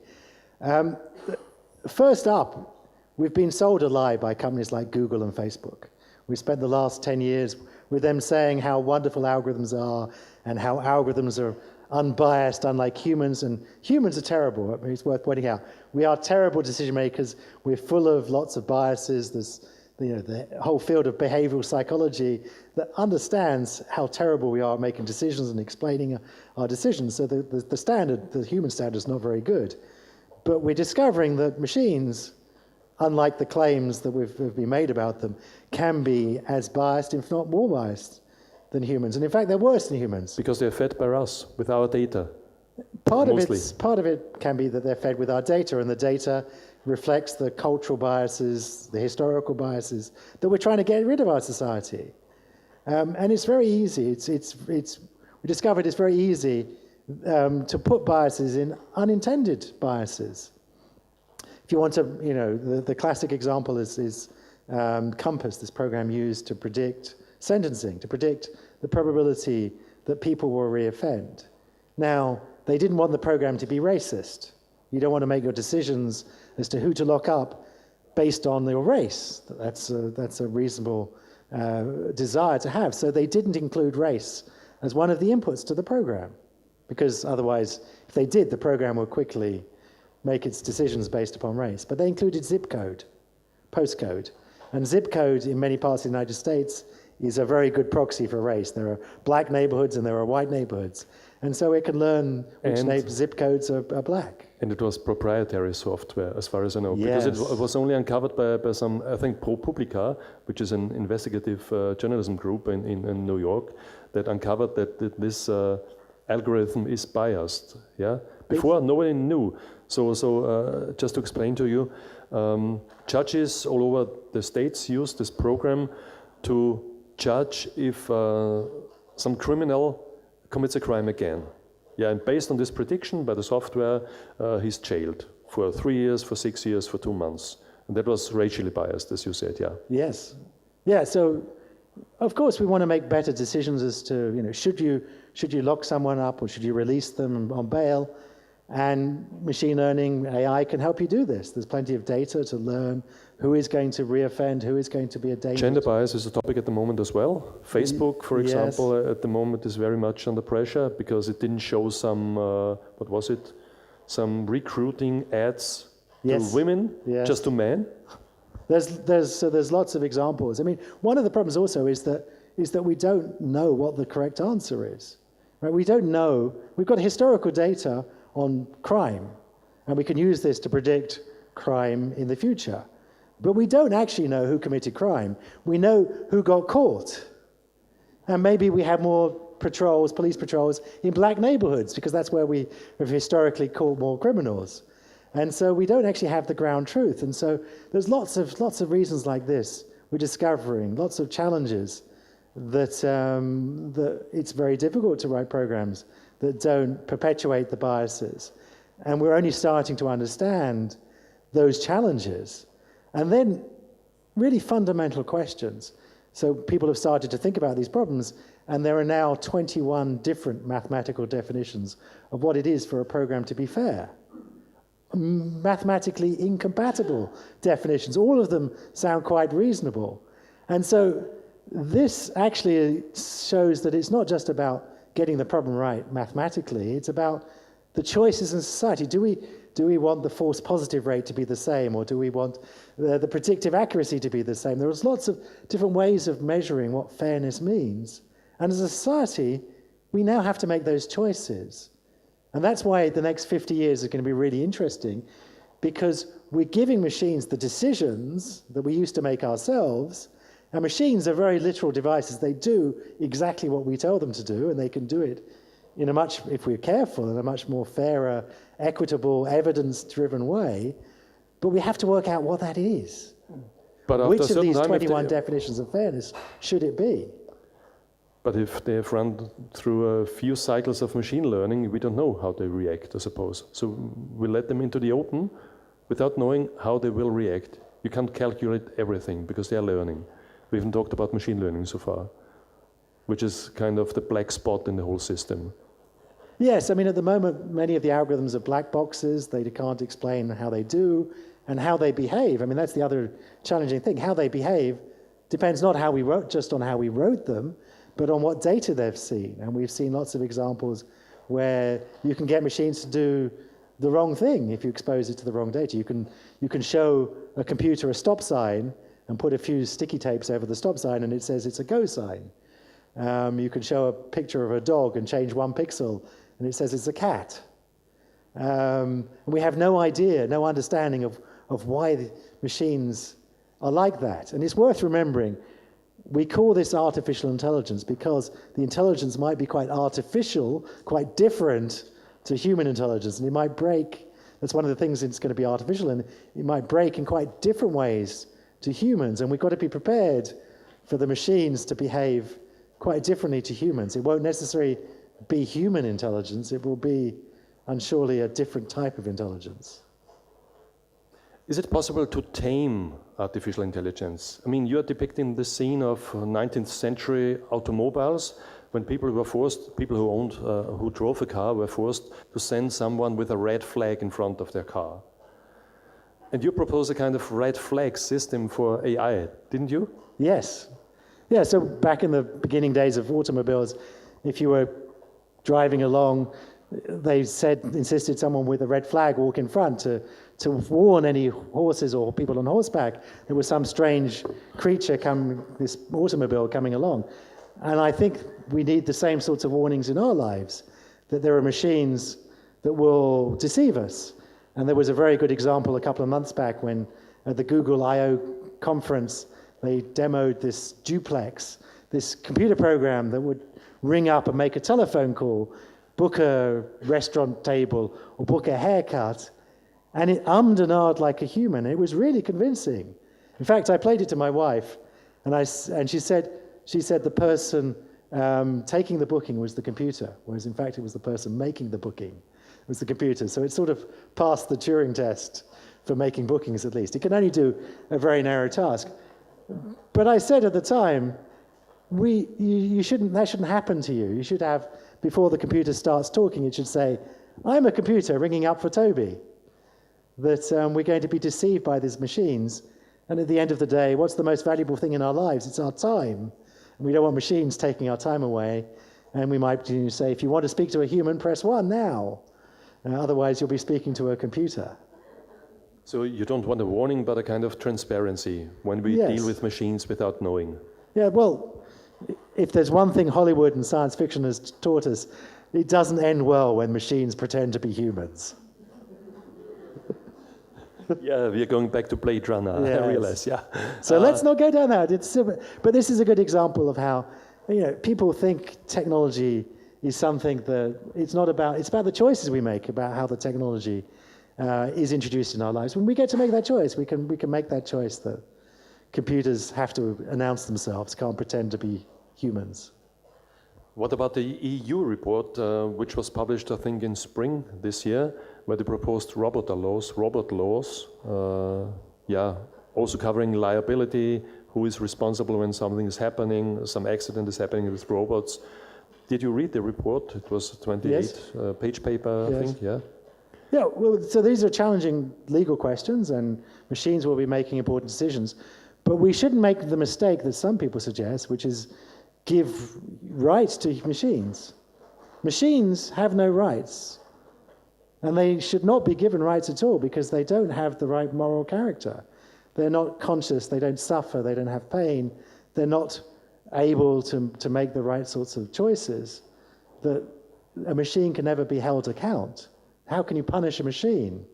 First up, we've been sold a lie by companies like Google and Facebook. We spent the last 10 years with them saying how wonderful algorithms are and how algorithms are unbiased, unlike humans, and humans are terrible. I mean, it's worth pointing out. We are terrible decision makers. We're full of lots of biases. There's the whole field of behavioral psychology that understands how terrible we are at making decisions and explaining our decisions. So the standard, the human standard, is not very good. But we're discovering that machines, unlike the claims that have been made about them, can be as biased, if not more biased, than humans. And in fact, they're worse than humans. Because they're fed by us, with our data. Part of it can be that they're fed with our data, and the data reflects the cultural biases, the historical biases that we're trying to get rid of our society. And it's very easy. We discovered it's very easy to put biases in unintended biases. If you want to, the classic example is Compass, this program used to predict sentencing, to predict the probability that people will reoffend. Now, they didn't want the program to be racist. You don't want to make your decisions as to who to lock up based on your race. That's a reasonable desire to have. So they didn't include race as one of the inputs to the program, because otherwise, if they did, the program would quickly make its decisions based upon race. But they included zip code, postcode. And zip code in many parts of the United States is a very good proxy for race. There are black neighborhoods and there are white neighborhoods. And so it can learn which zip codes are black. And it was proprietary software, as far as I know, because it was only uncovered by some, I think, ProPublica, which is an investigative journalism group in New York, that uncovered that this algorithm is biased. Yeah, before nobody knew. So just to explain to you, judges all over the states use this program to judge if some criminal commits a crime again. Yeah, and based on this prediction by the software, he's jailed for 3 years, for 6 years, for 2 months. And that was racially biased, as you said, yeah. Yes. Yeah, so of course we want to make better decisions as to, should you lock someone up or should you release them on bail? And machine learning, AI, can help you do this. There's plenty of data to learn who is going to reoffend, who is going to be a danger. Gender bias is a topic at the moment as well. Facebook, for example, at the moment is very much under pressure because it didn't show some, some recruiting ads to women, just to men. There's lots of examples. I mean, one of the problems also is that we don't know what the correct answer is. Right? We don't know. We've got historical data on crime, and we can use this to predict crime in the future. But we don't actually know who committed crime. We know who got caught. And maybe we have more patrols, police patrols, in black neighborhoods, because that's where we have historically caught more criminals. And so we don't actually have the ground truth. And so there's lots of reasons like this. We're discovering lots of challenges that it's very difficult to write programs that don't perpetuate the biases. And we're only starting to understand those challenges. And then really fundamental questions. So people have started to think about these problems, and there are now 21 different mathematical definitions of what it is for a program to be fair. Mathematically incompatible definitions. All of them sound quite reasonable. And so this actually shows that it's not just about getting the problem right mathematically, it's about the choices in society. Do we want the false positive rate to be the same, or do we want the predictive accuracy to be the same? There's lots of different ways of measuring what fairness means. And as a society, we now have to make those choices. And that's why the next 50 years is going to be really interesting, because we're giving machines the decisions that we used to make ourselves. And machines are very literal devices. They do exactly what we tell them to do, and they can do it in a much, if we're careful, in a much more fairer, equitable, evidence-driven way. But we have to work out what that is. But which of these 21 definitions of fairness should it be? But if they have run through a few cycles of machine learning, we don't know how they react, I suppose. So we let them into the open without knowing how they will react. You can't calculate everything because they are learning. We haven't talked about machine learning so far, which is kind of the black spot in the whole system. Yes, I mean, at the moment, many of the algorithms are black boxes. They can't explain how they do and how they behave. I mean, that's the other challenging thing. How they behave depends not how we wrote, just on how we wrote them, but on what data they've seen. And we've seen lots of examples where you can get machines to do the wrong thing if you expose it to the wrong data. You can show a computer a stop sign, and put a few sticky tapes over the stop sign and it says it's a go sign. You can show a picture of a dog and change one pixel and it says it's a cat. And we have no idea, no understanding of why the machines are like that. And it's worth remembering, we call this artificial intelligence because the intelligence might be quite artificial, quite different to human intelligence, and it might break. That's one of the things that's going to be artificial, and it might break in quite different ways to humans, and we've got to be prepared for the machines to behave quite differently to humans. It won't necessarily be human intelligence, it will be, unsurely, a different type of intelligence. Is it possible to tame artificial intelligence? I mean, you are depicting the scene of 19th century automobiles when people who drove a car were forced to send someone with a red flag in front of their car. And you propose a kind of red flag system for AI, didn't you? Yes. Yeah, so back in the beginning days of automobiles, if you were driving along, they insisted someone with a red flag walk in front to warn any horses or people on horseback there was some strange creature this automobile coming along. And I think we need the same sorts of warnings in our lives, that there are machines that will deceive us. And there was a very good example a couple of months back when at the Google I/O conference, they demoed this duplex, this computer program that would ring up and make a telephone call, book a restaurant table, or book a haircut, and it ummed and ahed like a human. It was really convincing. In fact, I played it to my wife, and she said the person taking the booking was the computer, whereas in fact it was the person making the booking. It was the computer. So it sort of passed the Turing test for making bookings, at least. It can only do a very narrow task. But I said at the time, that shouldn't happen to you. You should have, before the computer starts talking, it should say, I'm a computer ringing up for Toby. That we're going to be deceived by these machines. And at the end of the day, what's the most valuable thing in our lives? It's our time. And we don't want machines taking our time away. And we might say, if you want to speak to a human, press 1 now. Otherwise, you'll be speaking to a computer. So you don't want a warning, but a kind of transparency when we deal with machines without knowing. Yeah, well, if there's one thing Hollywood and science fiction has taught us, it doesn't end well when machines pretend to be humans. Yeah, we're going back to Blade Runner, yes. I realize, yeah. So let's not go down that. But this is a good example of how, people think technology is something that it's about the choices we make about how the technology is introduced in our lives. When we get to make that choice, we can make that choice that computers have to announce themselves, can't pretend to be humans. What about the EU report, which was published, I think, in spring this year, where they proposed robot laws, also covering liability, who is responsible when something is happening, some accident is happening with robots. Did you read the report? It was a 28-page paper, I think, yeah? Yeah, well, so these are challenging legal questions, and machines will be making important decisions. But we shouldn't make the mistake that some people suggest, which is give rights to machines. Machines have no rights, and they should not be given rights at all because they don't have the right moral character. They're not conscious, they don't suffer, they don't have pain, they're not able to make the right sorts of choices. That a machine can never be held to account. How can you punish a machine?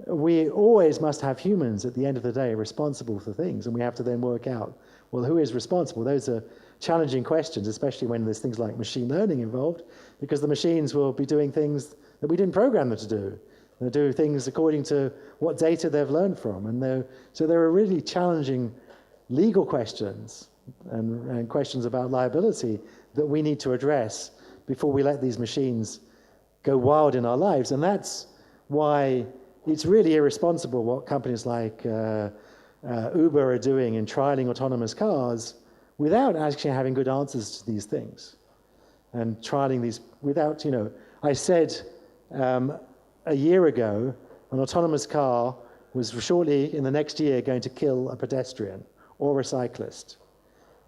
We always must have humans at the end of the day responsible for things, and we have to then work out, well, who is responsible? Those are challenging questions, especially when there's things like machine learning involved, because the machines will be doing things that we didn't program them to do. They'll do things according to what data they've learned from. And so there are really challenging legal questions and questions about liability that we need to address before we let these machines go wild in our lives. And that's why it's really irresponsible what companies like Uber are doing in trialing autonomous cars without actually having good answers to these things. And trialing these without, I said a year ago, an autonomous car was shortly in the next year going to kill a pedestrian or a cyclist.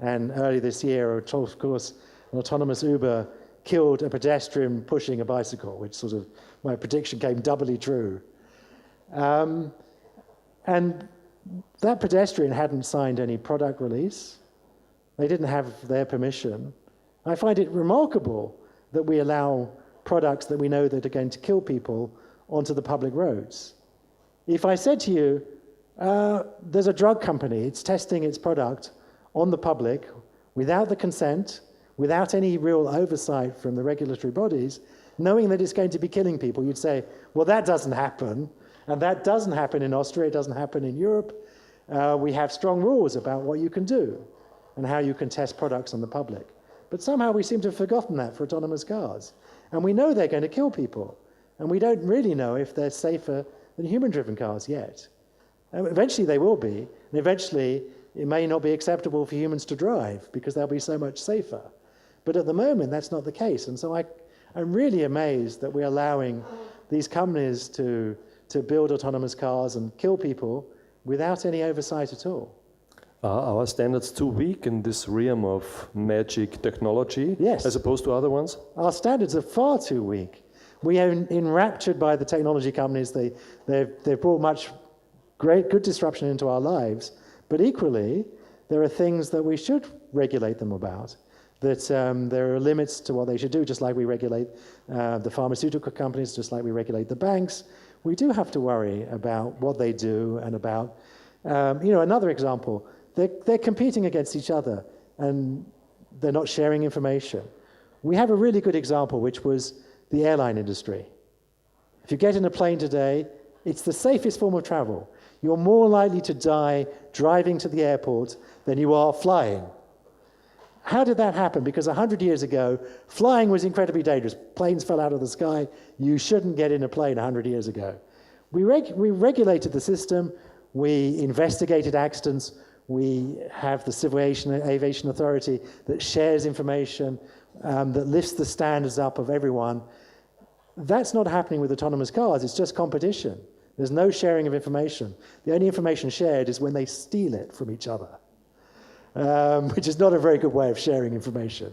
And early this year, of course, an autonomous Uber killed a pedestrian pushing a bicycle, which sort of, my prediction came doubly true. And That pedestrian hadn't signed any product release. They didn't have their permission. I find it remarkable that we allow products that we know that are going to kill people onto the public roads. If I said to you, there's a drug company, it's testing its product on the public without the consent, without any real oversight from the regulatory bodies, knowing that it's going to be killing people, you'd say, well, that doesn't happen, and that doesn't happen in Austria, it doesn't happen in Europe. We have strong rules about what you can do and how you can test products on the public. But somehow we seem to have forgotten that for autonomous cars. And we know they're going to kill people, and we don't really know if they're safer than human-driven cars yet. Eventually they will be, and eventually it may not be acceptable for humans to drive because they'll be so much safer. But at the moment, that's not the case. And so I'm really amazed that we're allowing these companies to build autonomous cars and kill people without any oversight at all. Are our standards too weak in this realm of magic technology, yes, as opposed to other ones? Our standards are far too weak. We are enraptured by the technology companies. They've brought good disruption into our lives. But equally, there are things that we should regulate them about. That there are limits to what they should do, just like we regulate the pharmaceutical companies, just like we regulate the banks. We do have to worry about what they do and about, another example, they're competing against each other and they're not sharing information. We have a really good example, which was the airline industry. If you get in a plane today, it's the safest form of travel. You're more likely to die driving to the airport than you are flying. How did that happen? Because 100 years ago, flying was incredibly dangerous. Planes fell out of the sky. You shouldn't get in a plane 100 years ago. We regulated the system. We investigated accidents. We have the Civil Aviation Authority that shares information, that lifts the standards up of everyone. That's not happening with autonomous cars. It's just competition. There's no sharing of information. The only information shared is when they steal it from each other. Which is not a very good way of sharing information.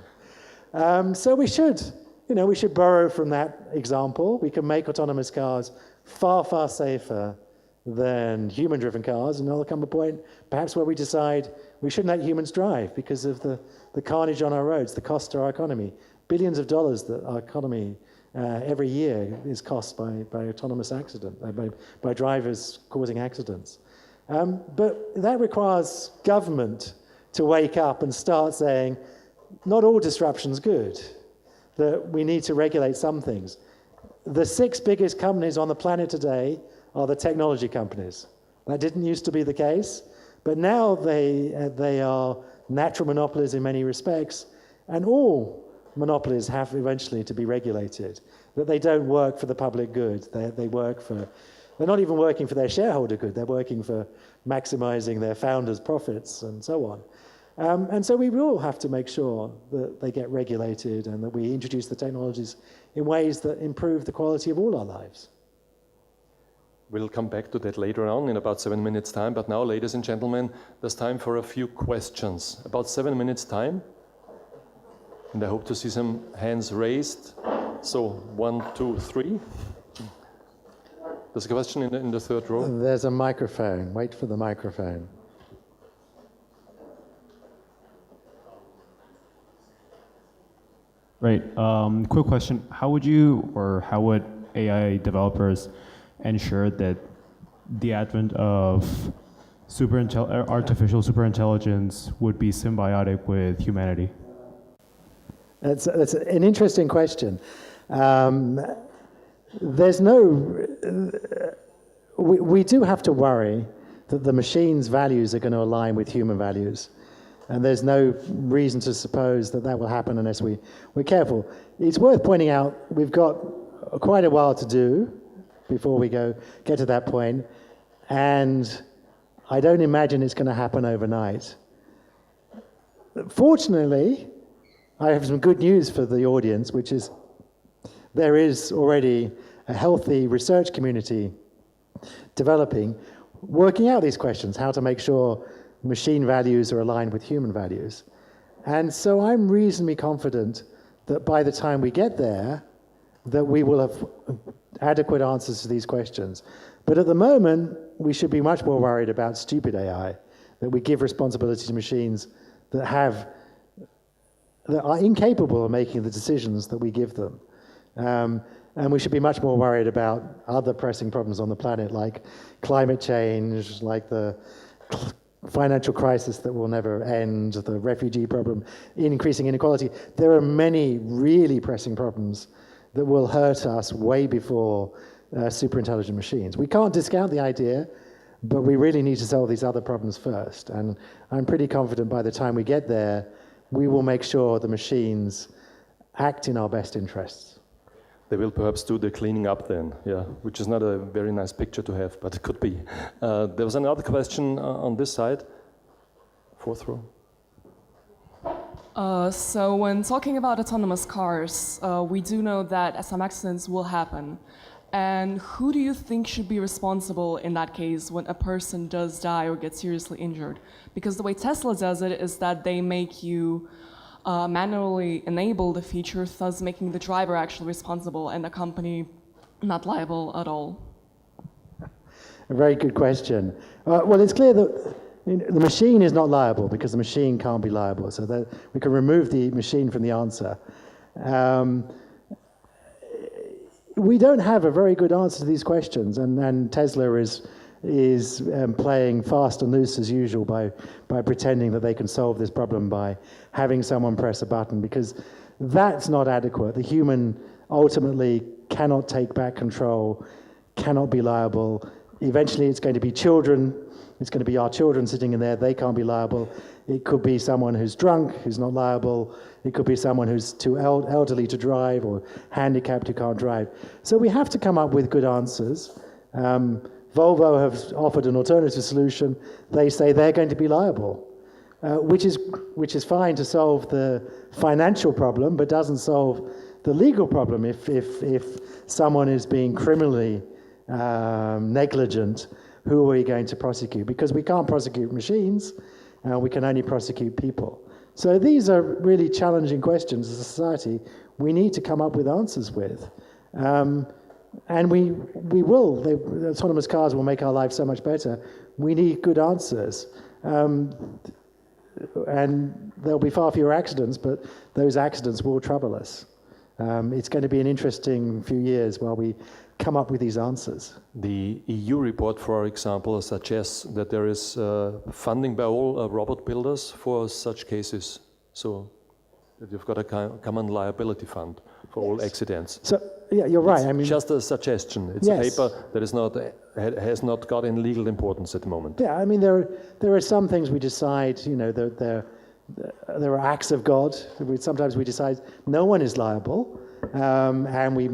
So we should borrow from that example. We can make autonomous cars far, far safer than human-driven cars, and there'll come a point, perhaps where we decide we shouldn't let humans drive because of the carnage on our roads, the cost to our economy. Billions of dollars that our economy every year is cost by autonomous accident, by drivers causing accidents. But that requires government to wake up and start saying, not all disruption's good, that we need to regulate some things. The 6 biggest companies on the planet today are the technology companies. That didn't used to be the case, but now they are natural monopolies in many respects, and all monopolies have eventually to be regulated, that they don't work for the public good. They're not even working for their shareholder good, they're working for maximizing their founders' profits and so on. And so we will have to make sure that they get regulated and that we introduce the technologies in ways that improve the quality of all our lives. We'll come back to that later on in about 7 minutes' time. But now, ladies and gentlemen, there's time for a few questions. About 7 minutes' time. And I hope to see some hands raised. So 1, 2, 3. There's a question in the third row. There's a microphone. Wait for the microphone. Right. Quick question. How would AI developers ensure that the advent of artificial superintelligence would be symbiotic with humanity? That's an interesting question. We do have to worry that the machine's values are going to align with human values. And there's no reason to suppose that will happen unless we're careful. It's worth pointing out we've got quite a while to do before we get to that point, and I don't imagine it's going to happen overnight. Fortunately, I have some good news for the audience, which is there is already a healthy research community developing, working out these questions, how to make sure machine values are aligned with human values. And so I'm reasonably confident that by the time we get there, that we will have adequate answers to these questions. But at the moment, we should be much more worried about stupid AI, that we give responsibility to machines that are incapable of making the decisions that we give them. And we should be much more worried about other pressing problems on the planet, like climate change, like the financial crisis that will never end, the refugee problem, increasing inequality. There are many really pressing problems that will hurt us way before super intelligent machines. We can't discount the idea, but we really need to solve these other problems first. And I'm pretty confident by the time we get there, we will make sure the machines act in our best interests. They will perhaps do the cleaning up then, yeah, which is not a very nice picture to have, but it could be. There was another question on this side. Fourth row. So when talking about autonomous cars, we do know that some accidents will happen. And who do you think should be responsible in that case when a person does die or gets seriously injured? Because the way Tesla does it is that they make you manually enable the feature, thus making the driver actually responsible and the company not liable at all. A very good question. Well, it's clear that the machine is not liable because the machine can't be liable. So that we can remove the machine from the answer. We don't have a very good answer to these questions, and Tesla is playing fast and loose as usual by pretending that they can solve this problem by having someone press a button, because that's not adequate. The human ultimately cannot take back control, cannot be liable. Eventually it's going to be children, it's going to be our children sitting in there, they can't be liable. It could be someone who's drunk, who's not liable. It could be someone who's too elderly to drive or handicapped who can't drive. So we have to come up with good answers. Volvo have offered an alternative solution. They say they're going to be liable, which is fine to solve the financial problem, but doesn't solve the legal problem. If someone is being criminally negligent, who are we going to prosecute? Because we can't prosecute machines, we can only prosecute people. So these are really challenging questions as a society we need to come up with answers with. And we will. The autonomous cars will make our lives so much better. We need good answers. And there'll be far fewer accidents, but those accidents will trouble us. It's going to be an interesting few years while we come up with these answers. The EU report, for example, suggests that there is funding by all robot builders for such cases. So that you've got a common liability fund for all accidents. So yeah, you're right. It's just a suggestion. It's a paper that is not has not got any legal importance at the moment. Yeah, I mean there are some things we decide. You know, there are acts of God. Sometimes we decide no one is liable. And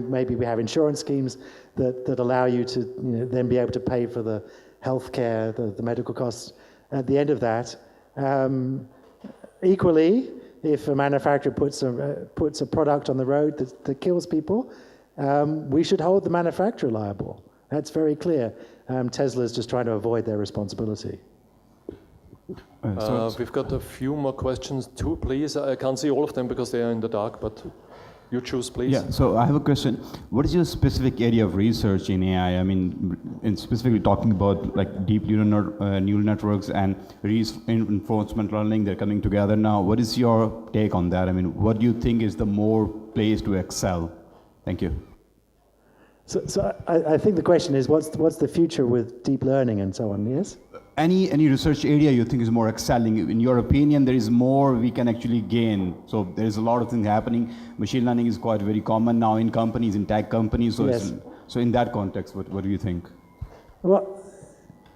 maybe we have insurance schemes that allow you to then be able to pay for the healthcare, the medical costs at the end of that. Equally, if a manufacturer puts a product on the road that kills people, we should hold the manufacturer liable. That's very clear. Tesla's just trying to avoid their responsibility. We've got a few more questions too, please. I can't see all of them because they are in the dark, but you choose, please. Yeah, so I have a question. What is your specific area of research in AI? I mean, specifically talking about like deep neural networks and reinforcement learning, they're coming together now. What is your take on that? I mean, what do you think is the more place to excel? Thank you. So I think the question is, what's the future with deep learning and so on, yes? Any research area you think is more excelling? In your opinion, there is more we can actually gain. So there is a lot of things happening. Machine learning is quite very common now in companies, in tech companies. So, yes. So in that context, what do you think? Well,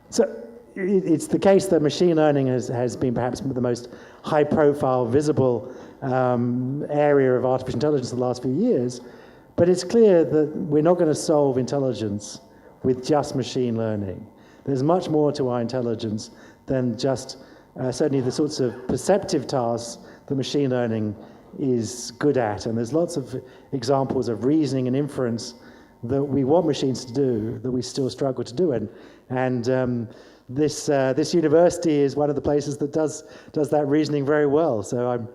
so it's the case that machine learning has been perhaps the most high-profile, visible area of artificial intelligence in the last few years. But it's clear that we're not going to solve intelligence with just machine learning. There's much more to our intelligence than just certainly the sorts of perceptive tasks that machine learning is good at. And there's lots of examples of reasoning and inference that we want machines to do that we still struggle to do. And this university is one of the places that does that reasoning very well. So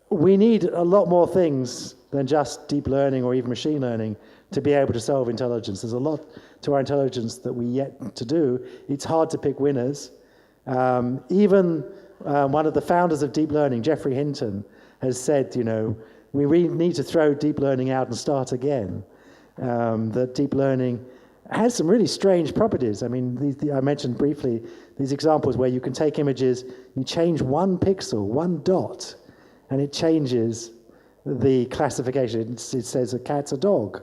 we need a lot more things than just deep learning or even machine learning to be able to solve intelligence. There's a lot to our intelligence that we yet to do, it's hard to pick winners. Even one of the founders of deep learning, Geoffrey Hinton, has said, we really need to throw deep learning out and start again. That deep learning has some really strange properties. I mean, I mentioned briefly these examples where you can take images, you change one pixel, one dot, and it changes the classification. It says a cat's a dog.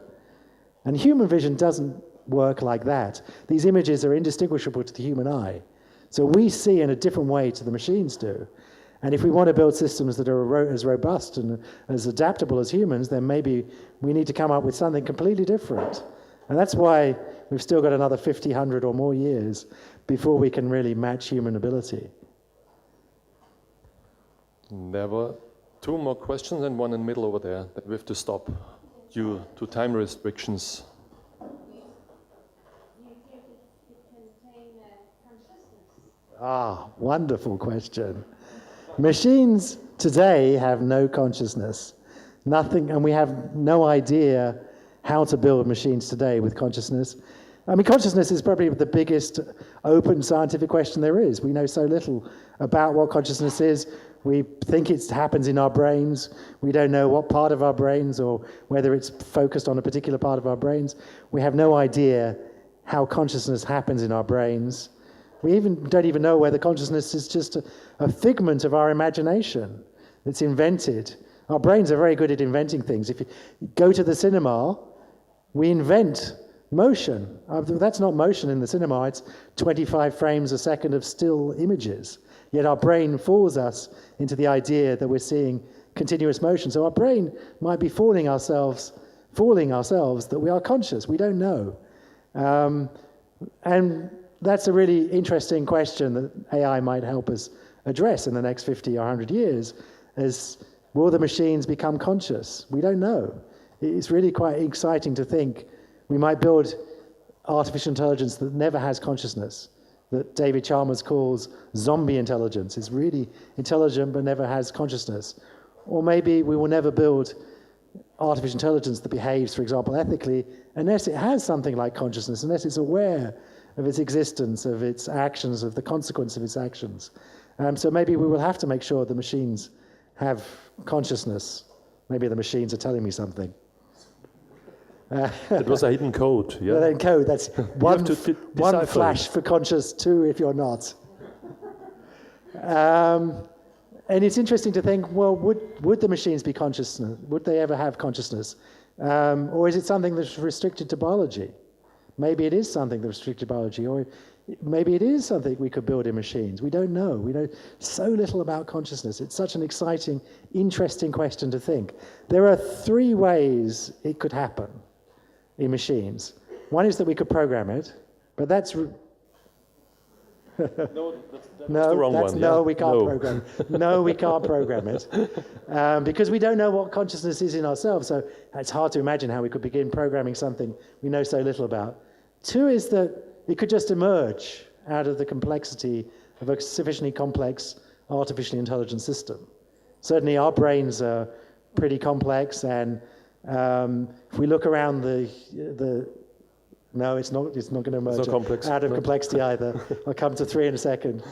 And human vision doesn't work like that. These images are indistinguishable to the human eye. So we see in a different way to the machines do. And if we want to build systems that are as robust and as adaptable as humans, then maybe we need to come up with something completely different. And that's why we've still got another 50, 100 or more years before we can really match human ability. There were two more questions and one in the middle over there that we have to stop due to time restrictions. Wonderful question. Machines today have no consciousness, nothing, and we have no idea how to build machines today with consciousness. I mean, consciousness is probably the biggest open scientific question there is. We know so little about what consciousness is. We think it happens in our brains. We don't know what part of our brains or whether it's focused on a particular part of our brains. We have no idea how consciousness happens in our brains. We don't even know whether consciousness is just a figment of our imagination that's invented. Our brains are very good at inventing things. If you go to the cinema, we invent motion. That's not motion in the cinema, it's 25 frames a second of still images. Yet our brain fools us into the idea that we're seeing continuous motion. So our brain might be fooling ourselves that we are conscious. We don't know. And that's a really interesting question that AI might help us address in the next 50 or 100 years, is will the machines become conscious? We don't know. It's really quite exciting to think we might build artificial intelligence that never has consciousness, that David Chalmers calls zombie intelligence. It's really intelligent but never has consciousness. Or maybe we will never build artificial intelligence that behaves, for example, ethically, unless it has something like consciousness, unless it's aware of its existence, of its actions, of the consequence of its actions. So maybe we will have to make sure the machines have consciousness. Maybe the machines are telling me something. It was a hidden code, yeah? Hidden code, that's one decipher flash for conscious, two if you're not. And it's interesting to think, well, would the machines be conscious? Would they ever have consciousness? Or is it something that's restricted to biology? Maybe it is something that's restricted to biology, or maybe it is something we could build in machines. We don't know. We know so little about consciousness. It's such an exciting, interesting question to think. There are three ways it could happen in machines. One is that we could program it, but that's... the wrong one. No, we can't program it. No, we can't program it. Because we don't know what consciousness is in ourselves, so it's hard to imagine how we could begin programming something we know so little about. Two is that it could just emerge out of the complexity of a sufficiently complex artificially intelligent system. Certainly our brains are pretty complex, and if we look around no, it's not going to emerge out of complexity either. I'll come to three in a second.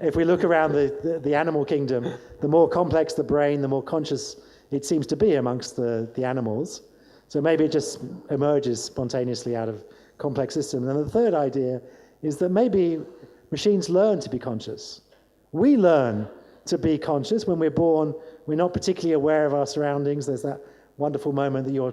If we look around the animal kingdom, the more complex the brain, the more conscious it seems to be amongst the animals. So maybe it just emerges spontaneously out of complex systems. And the third idea is that maybe machines learn to be conscious. We learn to be conscious when we're born. We're not particularly aware of our surroundings. There's that wonderful moment that your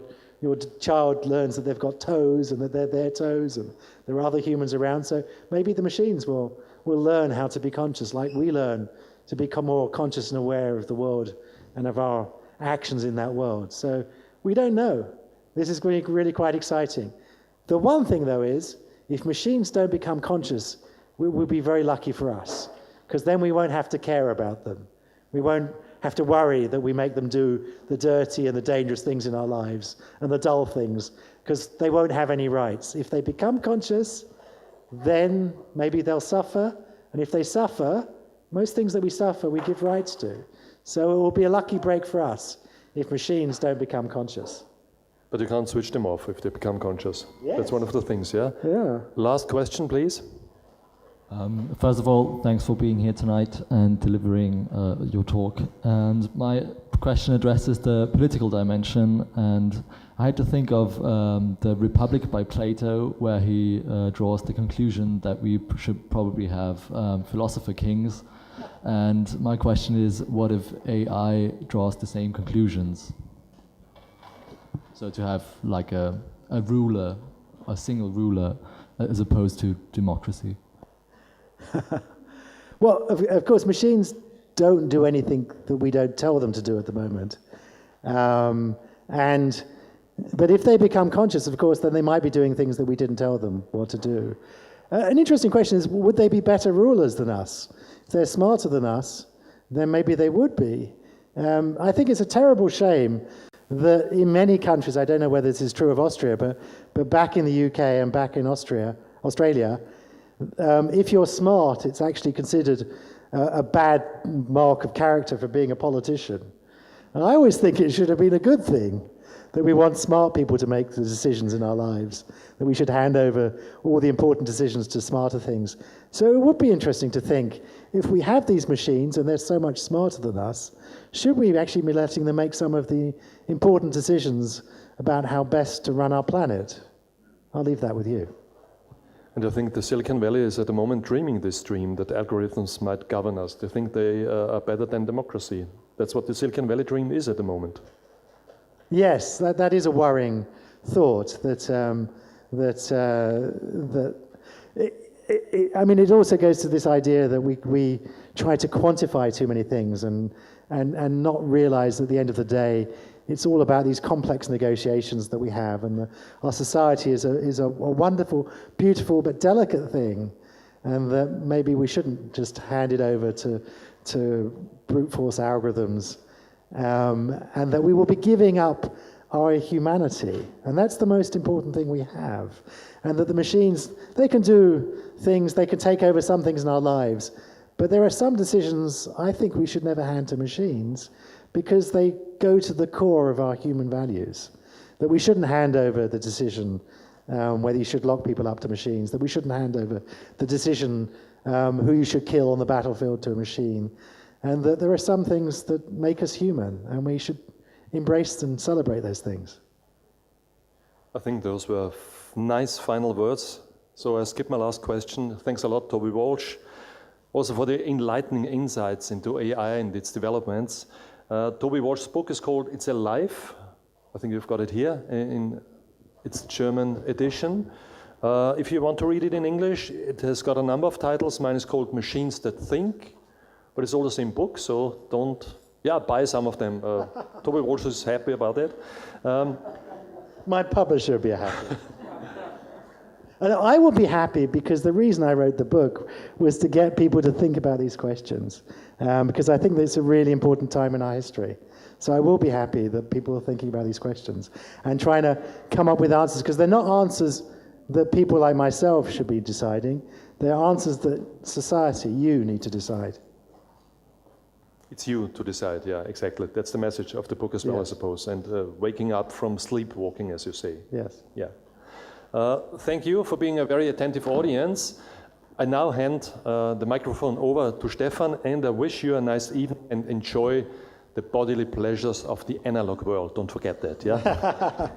child learns that they've got toes and that they're their toes and there are other humans around. So maybe the machines will learn how to be conscious, like we learn to become more conscious and aware of the world and of our actions in that world. So we don't know. This is really, really quite exciting. The one thing, though, is if machines don't become conscious, we'll be very lucky for us, because then we won't have to care about them. We won't have to worry that we make them do the dirty and the dangerous things in our lives and the dull things, because they won't have any rights. If they become conscious, then maybe they'll suffer, and if they suffer, most things that we suffer we give rights to. So it will be a lucky break for us if machines don't become conscious. But you can't switch them off if they become conscious. Yes. That's one of the things, yeah? Yeah. Last question, please. First of all, thanks for being here tonight and delivering your talk. And my question addresses the political dimension. And I had to think of the Republic by Plato, where he draws the conclusion that we should probably have philosopher kings. And my question is, what if AI draws the same conclusions? So to have like a ruler, a single ruler, as opposed to democracy. Well, of course, machines don't do anything that we don't tell them to do at the moment. But if they become conscious, of course, then they might be doing things that we didn't tell them what to do. An interesting question is, would they be better rulers than us? If they're smarter than us, then maybe they would be. I think it's a terrible shame that in many countries, I don't know whether this is true of Austria, but back in the UK and back in Australia, if you're smart, it's actually considered a bad mark of character for being a politician. And I always think it should have been a good thing, that we want smart people to make the decisions in our lives, that we should hand over all the important decisions to smarter things. So it would be interesting to think, if we have these machines and they're so much smarter than us, should we actually be letting them make some of the important decisions about how best to run our planet? I'll leave that with you. And I think the Silicon Valley is at the moment dreaming this dream that algorithms might govern us. They think they are better than democracy. That's what the Silicon Valley dream is at the moment. Yes, that is a worrying thought. I mean, it also goes to this idea that we try to quantify too many things and not realize at the end of the day, it's all about these complex negotiations that we have, and our society is a wonderful, beautiful, but delicate thing, and that maybe we shouldn't just hand it over to brute force algorithms, and that we will be giving up our humanity, and that's the most important thing we have, and that the machines, they can do things, they can take over some things in our lives, but there are some decisions I think we should never hand to machines, because they go to the core of our human values. That we shouldn't hand over the decision whether you should lock people up to machines, that we shouldn't hand over the decision who you should kill on the battlefield to a machine, and that there are some things that make us human, and we should embrace and celebrate those things. I think those were nice final words. So I skip my last question. Thanks a lot, Toby Walsh, also for the enlightening insights into AI and its developments. Toby Walsh's book is called It's Alive. I think you've got it here in its German edition. If you want to read it in English, it has got a number of titles. Mine is called Machines That Think, but it's all the same book, so buy some of them. Toby Walsh is happy about it. My publisher will be happy. And I will be happy because the reason I wrote the book was to get people to think about these questions, because I think that it's a really important time in our history. So I will be happy that people are thinking about these questions and trying to come up with answers, because they're not answers that people like myself should be deciding. They're answers that society, you, need to decide. It's you to decide, yeah, exactly. That's the message of the book as well, Yes. I suppose, and waking up from sleepwalking, as you say. Yes. Yeah. Thank you for being a very attentive audience. I now hand the microphone over to Stefan, and I wish you a nice evening and enjoy the bodily pleasures of the analog world. Don't forget that, yeah?